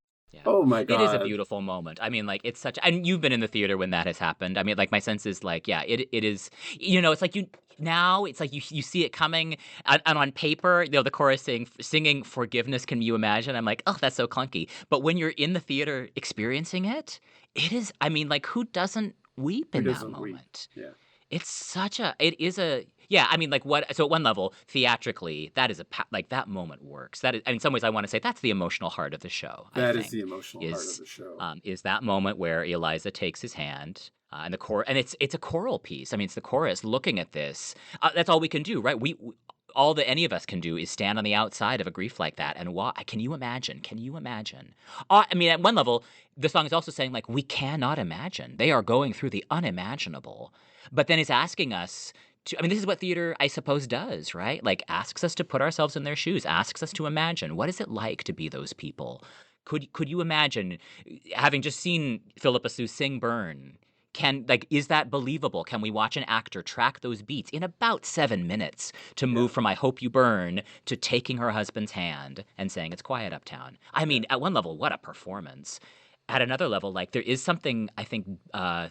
oh my God, it is a beautiful moment. It's such, and you've been in the theater when that has happened. my sense is it is, it's like you see it coming, and on paper, the chorus singing forgiveness, can you imagine? I'm like, oh, that's so clunky. But when you're in the theater experiencing it, it is, who doesn't weep in that moment? Yeah. It's such a, it is a, Yeah, I mean, like what? So at one level, theatrically, that is like that moment works. That is, in some ways, I want to say that's the emotional heart of the show. That is the emotional heart of the show. Is that moment where Eliza takes his hand and the chorus, and it's a choral piece. I mean, it's the chorus looking at this. That's all we can do, right? We all that any of us can do is stand on the outside of a grief like that and watch. Can you imagine? Can you imagine? I mean, at one level, the song is also saying like we cannot imagine. They are going through the unimaginable, but then it's asking us. I mean, this is what theater, I suppose, does, right? Like, asks us to put ourselves in their shoes, asks us to imagine, what is it like to be those people? Could you imagine, having just seen Philippa Sue sing Burn, is that believable? Can we watch an actor track those beats in about 7 minutes to move from I Hope You Burn to taking her husband's hand and saying, it's quiet uptown? I mean, at one level, what a performance. At another level, like there is something, I think,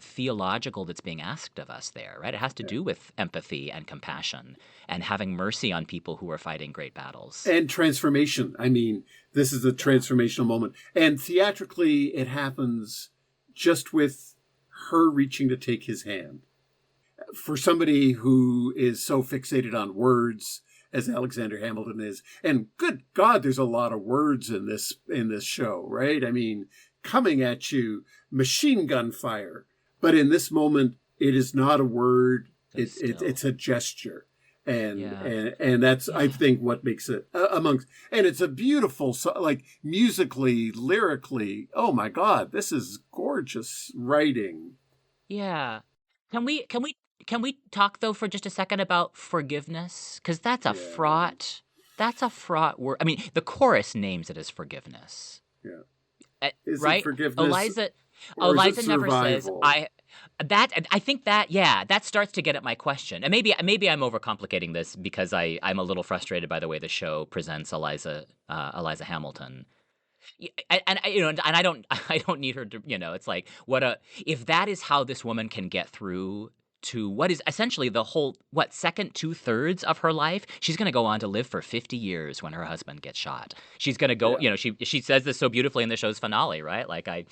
theological that's being asked of us there, right? It has to do with empathy and compassion and having mercy on people who are fighting great battles. And transformation. I mean, this is a transformational moment. And theatrically, it happens just with her reaching to take his hand. For somebody who is so fixated on words, as Alexander Hamilton is, and good God, there's a lot of words in this show, right? I mean, coming at you, machine gun fire. But in this moment, it is not a word. It's a gesture. And that's, I think, what makes it and it's a beautiful, like musically, lyrically, oh my God, this is gorgeous writing. Yeah. Can we talk though for just a second about forgiveness? Because that's a fraught word. I mean, the chorus names it as forgiveness. Yeah. Is right? It forgiveness? Eliza never says I think that starts to get at my question. And maybe I'm overcomplicating this because I'm a little frustrated by the way the show presents Eliza Hamilton. And I don't need her to, it's like if that is how this woman can get through to what is essentially the whole, second 2/3 of her life. She's going to go on to live for 50 years when her husband gets shot. She's going to go, she says this so beautifully in the show's finale, right? Like, I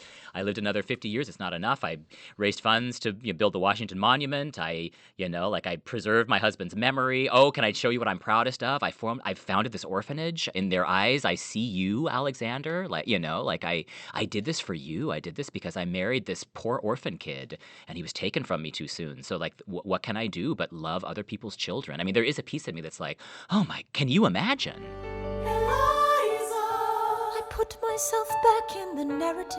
lived another 50 years. It's not enough. I raised funds to build the Washington Monument. I preserved my husband's memory. Oh, can I show you what I'm proudest of? I founded this orphanage. In their eyes, I see you, Alexander. I did this for you. I did this because I married this poor orphan kid and he was taken from me too soon. So what can I do but love other people's children? I mean, there is a piece of me that's like, oh my, can you imagine? Eliza, I put myself back in the narrative.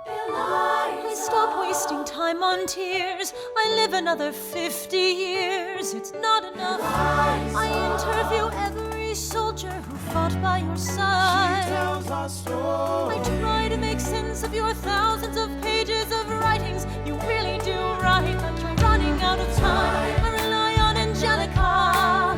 Eliza, I stop wasting time on tears. I live another 50 years. It's not enough. Eliza, I interview every soldier who fought by your side. She tells our story. I try to make sense of your thousands of pages of writings. You really do write, but you're running out of time. I rely on Angelica.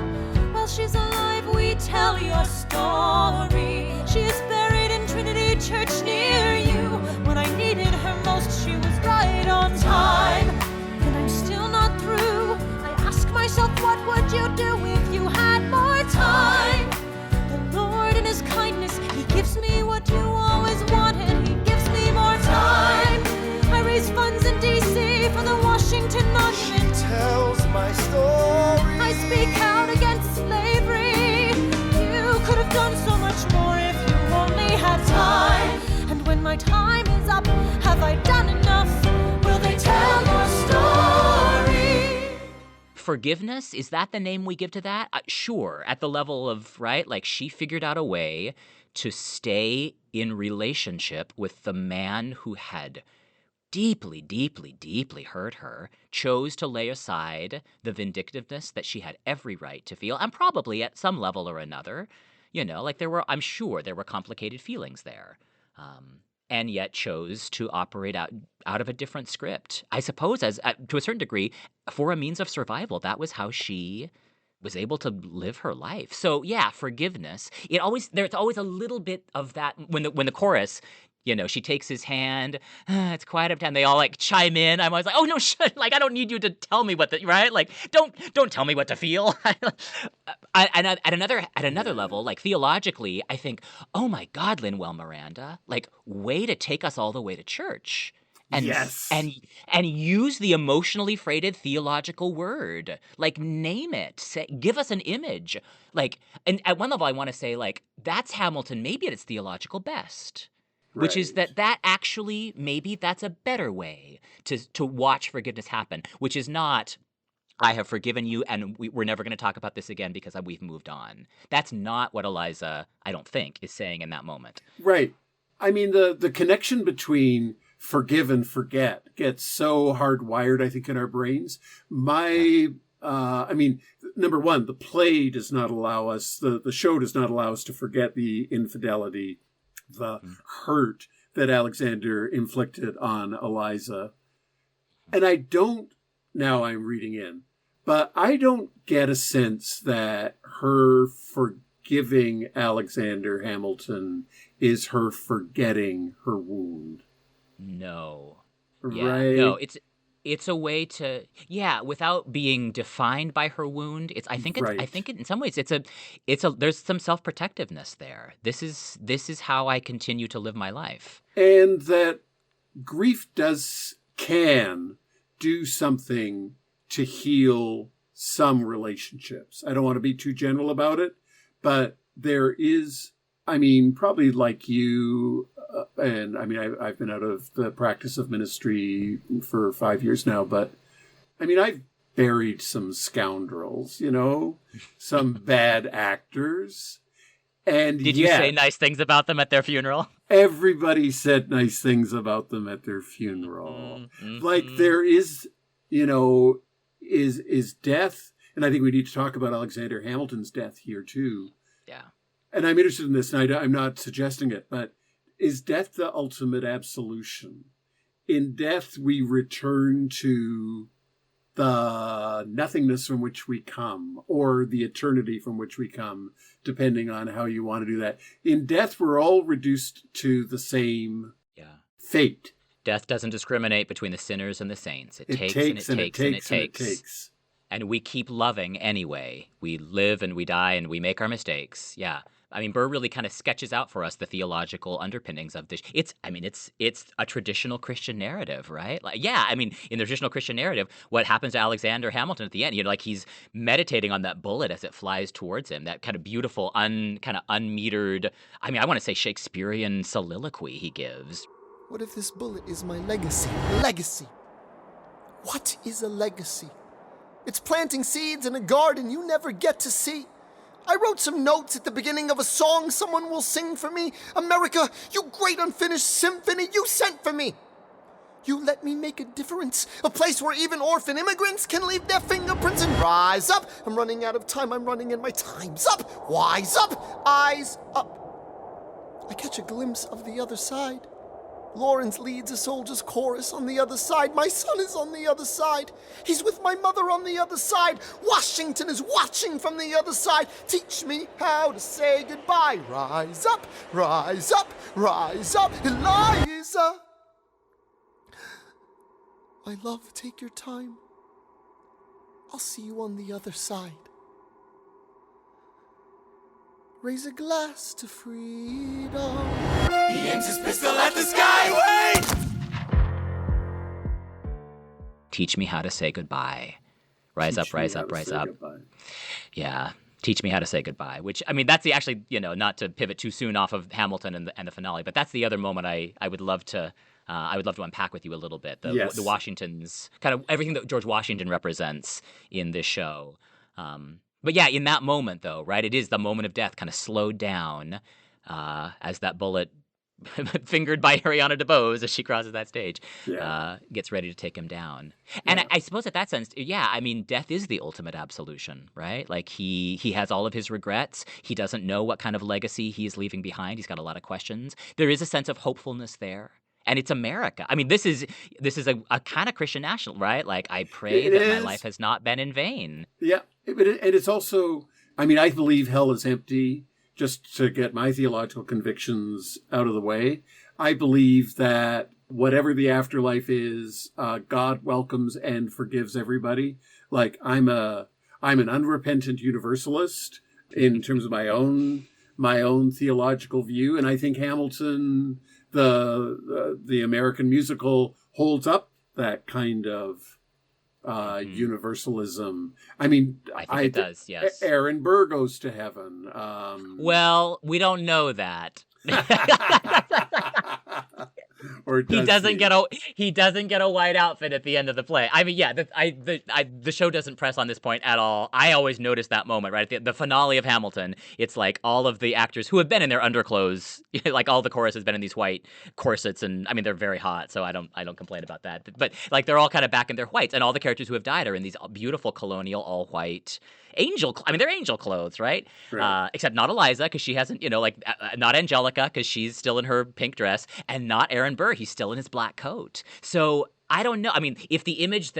While she's alive, we tell your story. She is buried in Trinity Church near you. When I needed her most, she was right on time. And I'm still not through. I ask myself, what would you do if you had more time? The Lord in his kindness, he gives me what you always wanted. He gives me more time. I raise funds in D.C. for the Washington Monument. She tells my story. I speak out against slavery. You could have done so much more if you only had time. And when my time is up, have I done enough? Will they tell your story? Forgiveness, is that the name we give to that? Sure, at the level of, right, like she figured out a way to stay in relationship with the man who had deeply, deeply, deeply hurt her, chose to lay aside the vindictiveness that she had every right to feel, and probably at some level or another, I'm sure there were complicated feelings there. And yet chose to operate out of a different script. I suppose, to a certain degree, for a means of survival, that was how she was able to live her life. So yeah, forgiveness. There's always a little bit of that when the chorus, she takes his hand. It's quiet uptown. They all chime in. I'm always like, oh no, I don't need you to tell me right? Don't tell me what to feel. And at another level, theologically, I think, oh my God, Lin-Manuel Miranda, way to take us all the way to church. and Yes. and use the emotionally freighted theological word. Like, name it. Give us an image. Like, and at one level, I want to say, like, that's Hamilton maybe at its theological best, which is Right. that actually maybe that's a better way to watch forgiveness happen, which is not, I have forgiven you, and we're never going to talk about this again because we've moved on. That's not what Eliza, I don't think, is saying in that moment. Right. I mean, the connection between forgive and forget gets so hardwired, I think, in our brains. I mean, number one, the play does not allow us, the show does not allow us to forget the infidelity, the hurt that Alexander inflicted on Eliza. And I don't, now I'm reading in, but I don't get a sense that her forgiving Alexander Hamilton is her forgetting her wound. No. Right? No, it's a way to, without being defined by her wound. I think in some ways it's a there's some self-protectiveness there. This is how I continue to live my life. And that grief can do something to heal some relationships. I don't want to be too general about it, but there is, I mean, probably like you, and I mean, I've been out of the practice of ministry for 5 years now, but I mean, I've buried some scoundrels, some bad actors. And did you say nice things about them at their funeral? Everybody said nice things about them at their funeral. Mm-hmm. Like there is, is death. And I think we need to talk about Alexander Hamilton's death here too. Yeah. And I'm interested in this, and I'm not suggesting it, but is death the ultimate absolution? In death, we return to the nothingness from which we come, or the eternity from which we come, depending on how you want to do that. In death, we're all reduced to the same fate. Death doesn't discriminate between the sinners and the saints. It takes and it takes. And we keep loving anyway. We live and we die and we make our mistakes. Yeah. I mean, Burr really kind of sketches out for us the theological underpinnings of this. It's a traditional Christian narrative, right? Like, I mean, in the traditional Christian narrative, what happens to Alexander Hamilton at the end? Like he's meditating on that bullet as it flies towards him. That kind of beautiful, kind of unmetered. I mean, I want to say Shakespearean soliloquy he gives. What if this bullet is my legacy? Legacy. What is a legacy? It's planting seeds in a garden you never get to see. I wrote some notes at the beginning of a song someone will sing for me. America, you great unfinished symphony you sent for me. You let me make a difference, a place where even orphan immigrants can leave their fingerprints and rise up. I'm running out of time, I'm running and my time's up. Wise up, eyes up. I catch a glimpse of the other side. Lawrence leads a soldier's chorus on the other side. My son is on the other side. He's with my mother on the other side. Washington is watching from the other side. Teach me how to say goodbye. Rise up, rise up, rise up, Eliza. My love, take your time. I'll see you on the other side. Raise a glass to freedom. He aims his pistol at the sky. Wait! Teach me how to say goodbye. Rise up, rise up, rise up. Goodbye. Yeah. Teach me how to say goodbye. Which, I mean, that's the actually, not to pivot too soon off of Hamilton and the finale, but that's the other moment I would love to unpack with you a little bit. The Washington's kind of everything that George Washington represents in this show. But yeah, in that moment, though, right, it is the moment of death kind of slowed down as that bullet, fingered by Ariana DeBose as she crosses that stage, gets ready to take him down. And I suppose at that sense, I mean, death is the ultimate absolution, right? Like he has all of his regrets. He doesn't know what kind of legacy he is leaving behind. He's got a lot of questions. There is a sense of hopefulness there. And it's America. I mean, this is a kind of Christian national, right? Like, I pray that my life has not been in vain. Yeah. And it's also, I mean, I believe hell is empty. Just to get my theological convictions out of the way, I believe that whatever the afterlife is, God welcomes and forgives everybody. Like, I'm an unrepentant universalist in terms of my own theological view, and I think Hamilton, the American musical, holds up that kind of universalism. I mean, I think it does, yes. Aaron Burr goes to heaven. Well, we don't know that. Or he doesn't get a white outfit at the end of the play. I mean, yeah, the show doesn't press on this point at all. I always notice that moment, right? At the finale of Hamilton, it's like all of the actors who have been in their underclothes, like all the chorus has been in these white corsets, and I mean they're very hot, so I don't complain about that. But like they're all kind of back in their whites, and all the characters who have died are in these beautiful colonial all white they're angel clothes, right? Except not Eliza, because she hasn't, not Angelica, because she's still in her pink dress, and not Aaron Burr, he's still in his black coat. So I don't know. I mean, if the image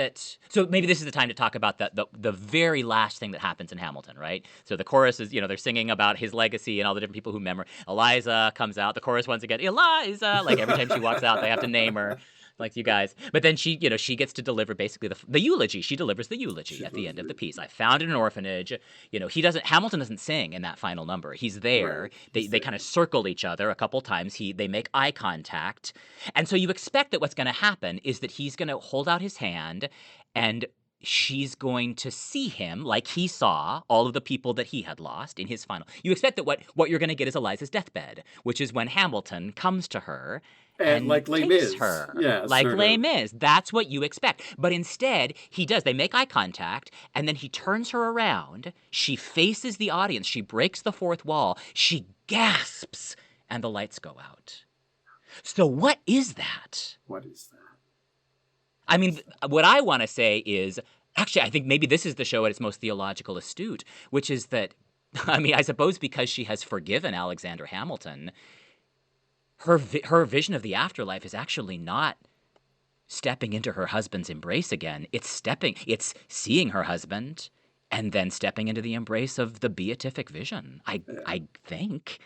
so maybe this is the time to talk about the very last thing that happens in Hamilton, right? So the chorus is, they're singing about his legacy and all the different people who Eliza comes out, the chorus once again, Eliza, like every time she walks out, they have to name her. Like you guys. But then she gets to deliver basically the eulogy. She delivers the eulogy at the end of the piece. I founded an orphanage. Hamilton doesn't sing in that final number. He's there. Right. They kind of circle each other a couple times. They make eye contact. And so you expect that what's going to happen is that he's going to hold out his hand and she's going to see him like he saw all of the people that he had lost in his final. You expect that what you're going to get is Eliza's deathbed, which is when Hamilton comes to her and like Les Mis. Her. Yeah, like Les Mis. That's what you expect. But instead, he does. They make eye contact, and then he turns her around. She faces the audience. She breaks the fourth wall. She gasps, and the lights go out. So what is that? What is that? I mean, what I want to say is, actually, I think maybe this is the show at its most theological astute, which is that, I mean, I suppose because she has forgiven Alexander Hamilton, her vision of the afterlife is actually not stepping into her husband's embrace again. It's seeing her husband and then stepping into the embrace of the beatific vision. I think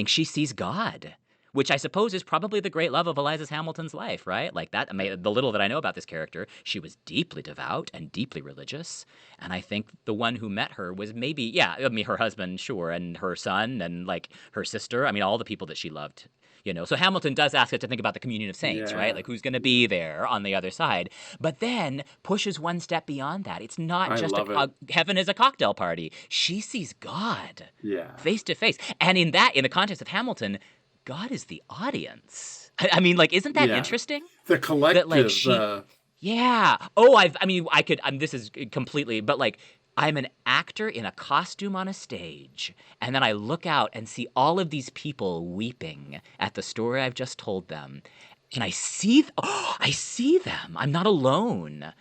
she sees God, which I suppose is probably the great love of Eliza Hamilton's life, right? Like that, the little that I know about this character, she was deeply devout and deeply religious. And I think the one who met her was maybe, her husband, sure, and her son and like her sister. I mean, all the people that she loved. So Hamilton does ask us to think about the communion of saints, right? Like who's going to be there on the other side, but then pushes one step beyond that. It's not just heaven is a cocktail party. She sees God face to face. And in the context of Hamilton, God is the audience. I mean, like, isn't that interesting? The collective. That, like, this is completely, but like, I'm an actor in a costume on a stage, and then I look out and see all of these people weeping at the story I've just told them, and I see them. I'm not alone.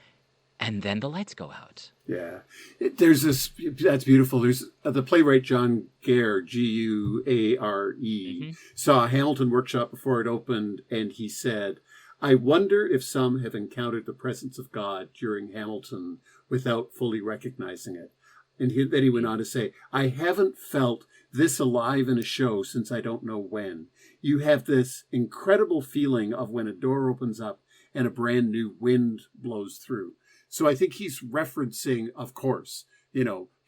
And then the lights go out. Yeah. That's beautiful. There's the playwright John Guare, Guare, saw a Hamilton workshop before it opened, and he said, I wonder if some have encountered the presence of God during Hamilton without fully recognizing it. And then he went on to say, I haven't felt this alive in a show since I don't know when. You have this incredible feeling of when a door opens up and a brand new wind blows through. So I think he's referencing, of course,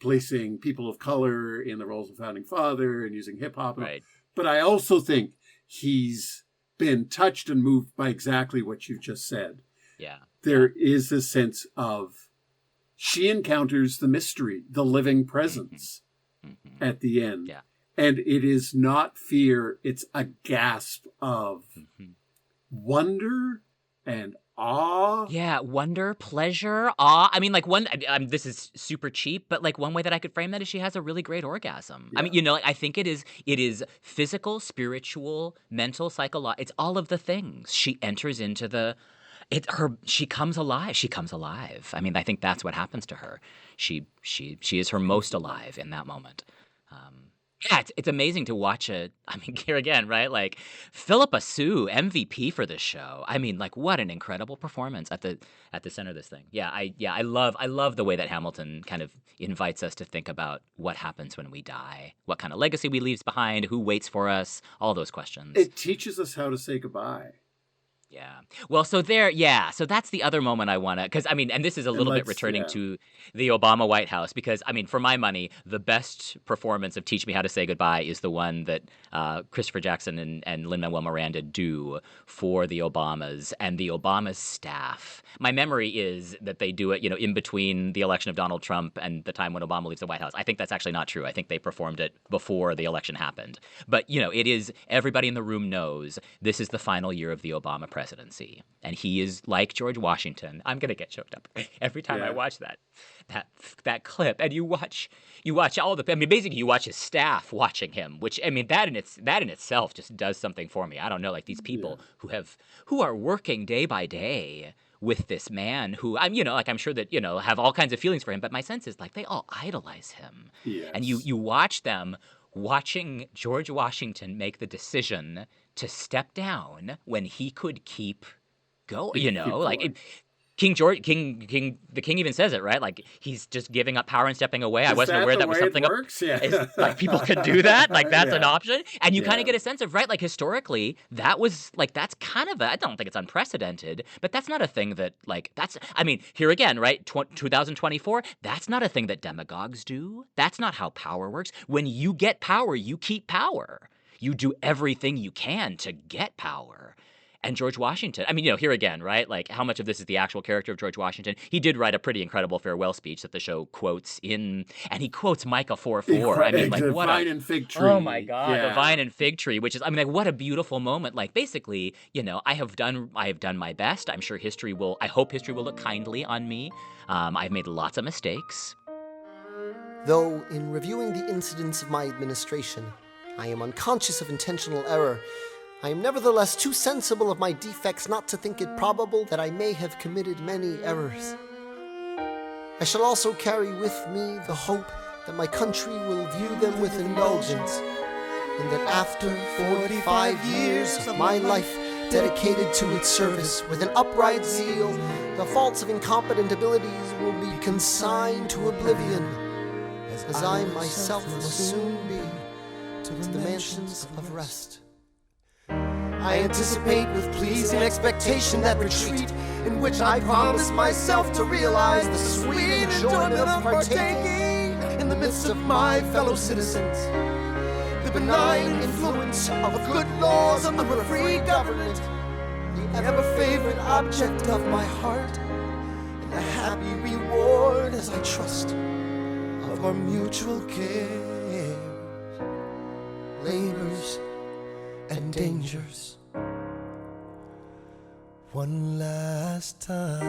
placing people of color in the roles of founding father and using hip hop. Right. But I also think he's been touched and moved by exactly what you just said. Yeah. There is a sense of she encounters the mystery, the living presence at the end. Yeah. And it is not fear. It's a gasp of wonder and awe. Yeah, wonder, pleasure, awe. I mean, like this is super cheap, but like one way that I could frame that is she has a really great orgasm. Yeah. I mean, I think it is physical, spiritual, mental, psychological. It's all of the things. She enters into she comes alive. She comes alive. I mean, I think that's what happens to her. She is her most alive in that moment. It's amazing to watch it. I mean, here again, right? Like Philippa Sue, MVP for this show. I mean, like what an incredible performance at the center of this thing. I love the way that Hamilton kind of invites us to think about what happens when we die, what kind of legacy we leave behind, who waits for us, all those questions. It teaches us how to say goodbye. Yeah. Well, so that's the other moment I want to, because I mean, and this is a little bit returning to the Obama White House, because I mean, for my money, the best performance of Teach Me How to Say Goodbye is the one that Christopher Jackson and Lin-Manuel Miranda do for the Obamas and the Obama staff. My memory is that they do it, in between the election of Donald Trump and the time when Obama leaves the White House. I think that's actually not true. I think they performed it before the election happened. But, it is, everybody in the room knows this is the final year of the Obama presidency. And he is like George Washington. I'm going to get choked up every time I watch that clip. And you watch all basically you watch his staff watching him, which, I mean, that in itself just does something for me. I don't know, like these people who are working day by day with this man who I'm sure that, have all kinds of feelings for him. But my sense is like they all idolize him. Yes. And you watch them watching George Washington make the decision to step down when he could keep going, King George, the king even says it, right? Like he's just giving up power and stepping away. I wasn't aware that was something. Like people could do that. Like that's an option, and you kind of get a sense of like historically that was like that's kind of I don't think it's unprecedented, but that's not a thing that here again, right? 2024, that's not a thing that demagogues do. That's not how power works. When you get power, you keep power. You do everything you can to get power. And George Washington, I mean, here again, right? Like, how much of this is the actual character of George Washington? He did write a pretty incredible farewell speech that the show quotes and he quotes Micah 4:4. I mean, like, what vine and fig tree. Oh my God, the vine and fig tree, which is, I mean, like, what a beautiful moment. Like, basically, I have done my best. I'm sure I hope history will look kindly on me. I've made lots of mistakes. Though, in reviewing the incidents of my administration, I am unconscious of intentional error, I am nevertheless too sensible of my defects not to think it probable that I may have committed many errors. I shall also carry with me the hope that my country will view them with indulgence, and that after 45 years of my life dedicated to its service with an upright zeal, the faults of incompetent abilities will be consigned to oblivion, as I myself must soon be to the mansions of rest. I anticipate with pleasing expectation that retreat in which I promise myself to realize the sweet enjoyment of partaking in the midst of my fellow citizens, the benign influence of good laws under a free government, the ever-favorite object of my heart, and the happy reward, as I trust, of our mutual cares, labors, and dangers. One last time.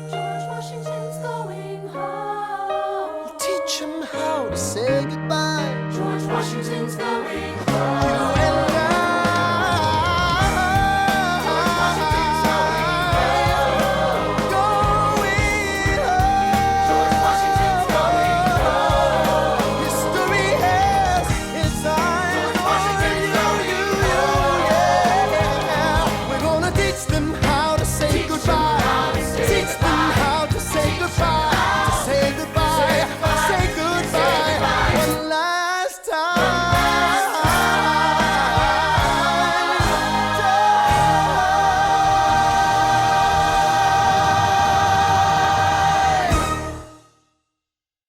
George Washington's going home. Teach him how to say goodbye. George Washington's going home.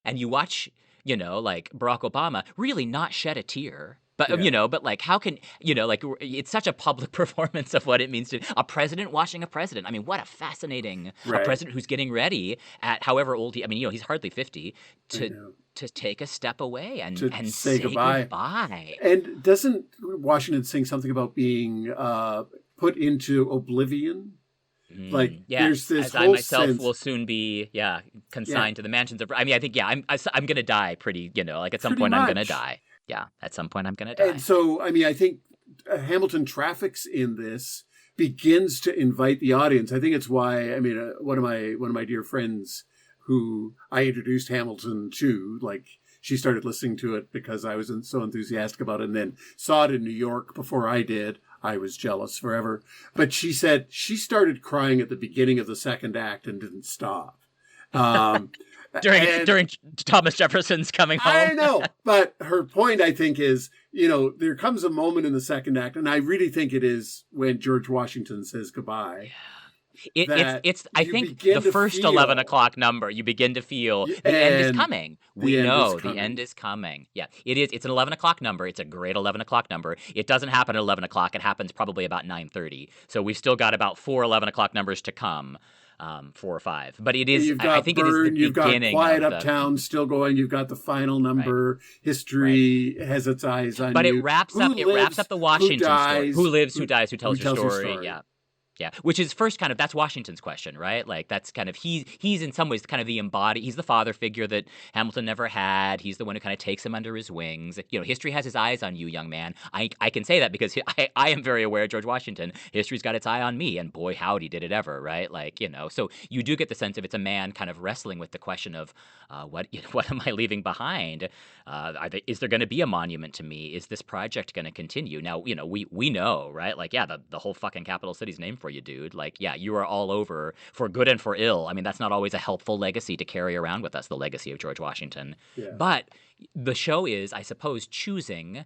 You and you watch, like Barack Obama really not shed a tear. But, like, how can, it's such a public performance of what it means to a president watching a president. I mean, what a fascinating, a president who's getting ready at however old he's hardly 50 to take a step away and say goodbye. And doesn't Washington sing something about being put into oblivion? Like, there's this as whole I myself sense... will soon be, consigned to the mansions of... I mean, I think, I'm going to die pretty, like at some point I'm going to die. Yeah, at some point I'm going to die. And so, I mean, I think Hamilton traffics in this, begins to invite the audience. I think it's why, I mean, one of my dear friends who I introduced Hamilton to, like, she started listening to it because I was so enthusiastic about it, and then saw it in New York before I did. I was jealous forever. But she said she started crying at the beginning of the second act and didn't stop. During Thomas Jefferson's coming home. I know, but her point, I think, is, there comes a moment in the second act, and I really think it is when George Washington says goodbye. It's I think the first 11 o'clock number, you begin to feel the end is coming. We know the end is coming. Yeah, it is. It's an 11 o'clock number. It's a great 11 o'clock number. It doesn't happen at 11 o'clock. It happens probably about 9:30. So we've still got about 4 11 o'clock numbers to come. 4 or 5, but it is. I think Burr, it is the beginning. You've got Quiet Uptown still going. You've got the final number. Right. History has its eyes on you. But it wraps up the Washington story. Who lives? Who dies? Who tells your story? Yeah. Yeah, which is first kind of, that's Washington's question, right? Like, that's kind of, he's in some ways kind of he's the father figure that Hamilton never had. He's the one who kind of takes him under his wings. History has his eyes on you, young man. I can say that because I am very aware of George Washington. History's got its eye on me, and boy, howdy did it ever, right? Like, so you do get the sense of it's a man kind of wrestling with the question of what am I leaving behind? Is there going to be a monument to me? Is this project going to continue? Now, we know, right? Like, yeah, the whole fucking capital city's named for you, dude. Like, yeah, you are all over for good and for ill. I mean, that's not always a helpful legacy to carry around with us, the legacy of George Washington. Yeah. But the show is, I suppose, choosing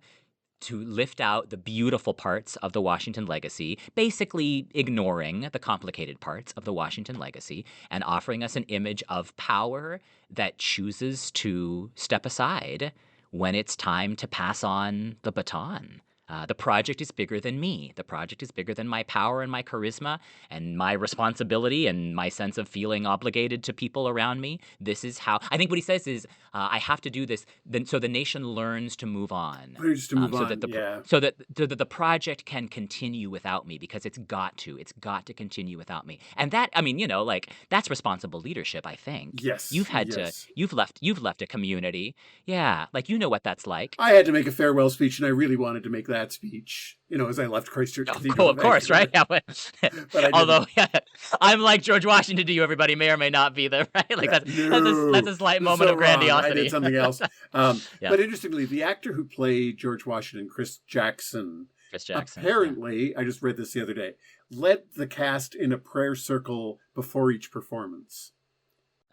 to lift out the beautiful parts of the Washington legacy, basically ignoring the complicated parts of the Washington legacy, and offering us an image of power that chooses to step aside when it's time to pass on the baton. The project is bigger than me. The project is bigger than my power and my charisma and my responsibility and my sense of feeling obligated to people around me. This is how I think what he says is I have to do this so the nation learns to move on. So that the project can continue without me, because it's got to continue without me. And that, I mean, that's responsible leadership, I think. Yes. You've left a community. Yeah. Like, what that's like. I had to make a farewell speech, and I really wanted to make that speech, as I left Christchurch Cathedral. Of course, right? Yeah, but although, I'm like George Washington to you, everybody may or may not be there, right? Like, that's a slight moment of grandiosity. I did something else. But interestingly, the actor who played George Washington, Chris Jackson, apparently, I just read this the other day, led the cast in a prayer circle before each performance.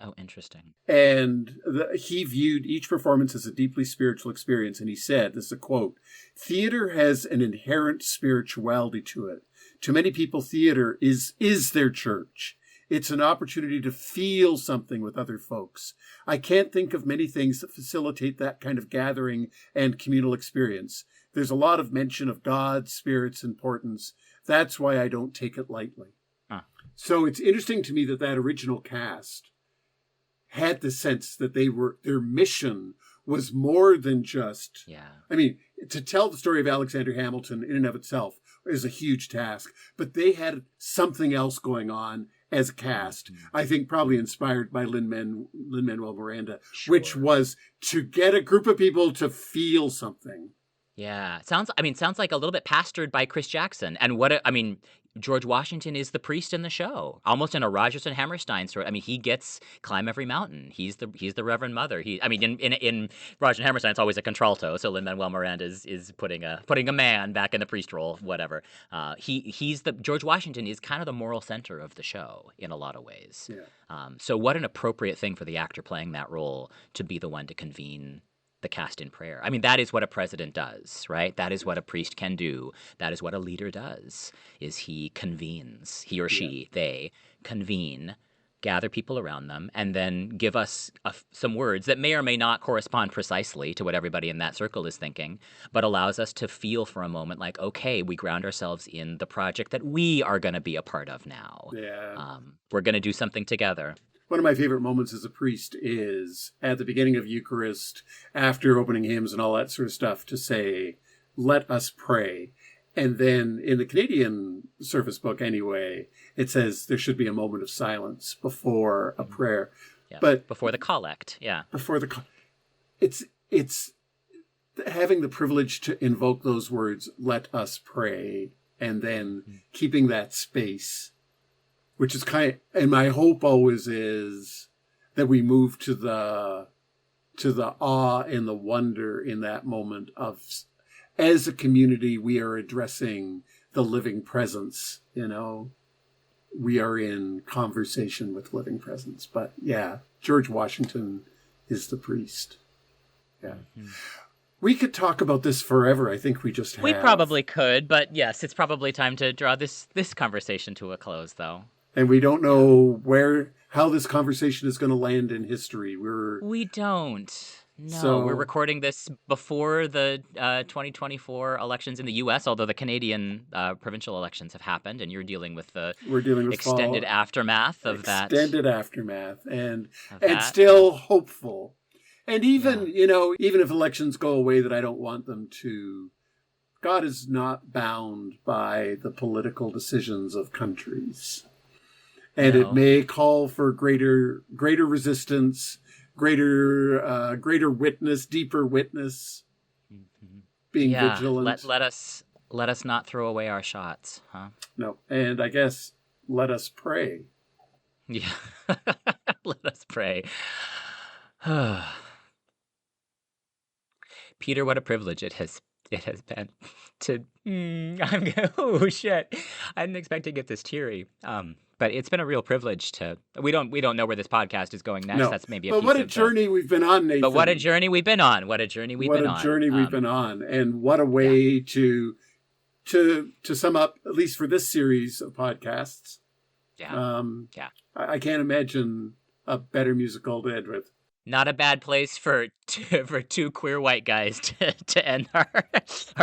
Oh, interesting. And he viewed each performance as a deeply spiritual experience. And he said, this is a quote, "Theater has an inherent spirituality to it. To many people, theater is their church. It's an opportunity to feel something with other folks. I can't think of many things that facilitate that kind of gathering and communal experience. There's a lot of mention of God, spirit's importance. That's why I don't take it lightly." Huh. So it's interesting to me that original cast had the sense that their mission was more than just, I mean, to tell the story of Alexander Hamilton in and of itself is a huge task, but they had something else going on as a cast, I think probably inspired by Lin-Manuel Miranda, which was to get a group of people to feel something. Yeah, sounds like a little bit pastored by Chris Jackson. And George Washington is the priest in the show, almost in a Rodgers and Hammerstein sort. I mean, he gets climb every mountain. He's the Reverend Mother. In Rodgers and Hammerstein, it's always a contralto. So Lin-Manuel Miranda is putting a man back in the priest role, whatever. George Washington is kind of the moral center of the show in a lot of ways. Yeah. So what an appropriate thing for the actor playing that role to be the one to convene the cast in prayer. I mean, that is what a president does, right? That is what a priest can do. That is what a leader does, is he convenes, he or she, they convene, gather people around them, and then give us some words that may or may not correspond precisely to what everybody in that circle is thinking, but allows us to feel for a moment like, okay, we ground ourselves in the project that we are going to be a part of now. Yeah. We're going to do something together. One of my favorite moments as a priest is at the beginning of Eucharist, after opening hymns and all that sort of stuff, to say, "Let us pray." And then in the Canadian service book anyway, it says there should be a moment of silence before a prayer. Yeah, but before the collect, yeah. It's having the privilege to invoke those words, "Let us pray," and then keeping that space. Which is and my hope always is that we move to the awe and the wonder in that moment of, as a community, we are addressing the living presence, we are in conversation with living presence. But yeah, George Washington is the priest. Yeah. Mm-hmm. We could talk about this forever. I think we just have. We probably could, but yes, it's probably time to draw this conversation to a close, though. And we don't know how this conversation is going to land in history. We don't. No, we're recording this before the 2024 elections in the U.S., although the Canadian provincial elections have happened, and you're dealing with the extended aftermath of that. Extended aftermath, and still hopeful. And even, even if elections go away that I don't want them to, God is not bound by the political decisions of countries. And it may call for greater resistance, greater witness, deeper witness, being vigilant. Let us not throw away our shots, huh? No, and I guess let us pray. Yeah, let us pray. Peter, what a privilege it has been to. Oh shit! I didn't expect to get this teary. But it's been a real privilege to. We don't know where this podcast is going next. No. That's maybe. But what a journey we've been on, Nathan. But what a journey we've been on. What a journey we've been on, and what a way to sum up, at least for this series of podcasts. Yeah. I can't imagine a better musical to end with. Not a bad place for two queer white guys to end our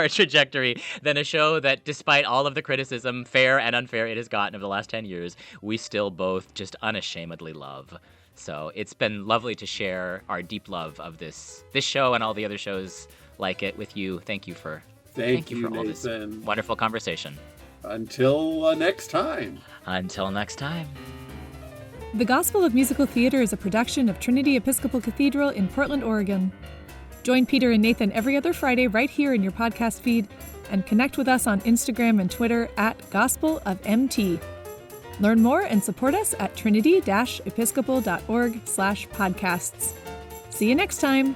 trajectory than a show that, despite all of the criticism, fair and unfair, it has gotten over the last 10 years, we still both just unashamedly love. So it's been lovely to share our deep love of this show and all the other shows like it with you. Thank you for all this wonderful conversation. Until next time. Until next time. The Gospel of Musical Theater is a production of Trinity Episcopal Cathedral in Portland, Oregon. Join Peter and Nathan every other Friday right here in your podcast feed, and connect with us on Instagram and Twitter at gospelofmt. Learn more and support us at trinity-episcopal.org/podcasts. See you next time.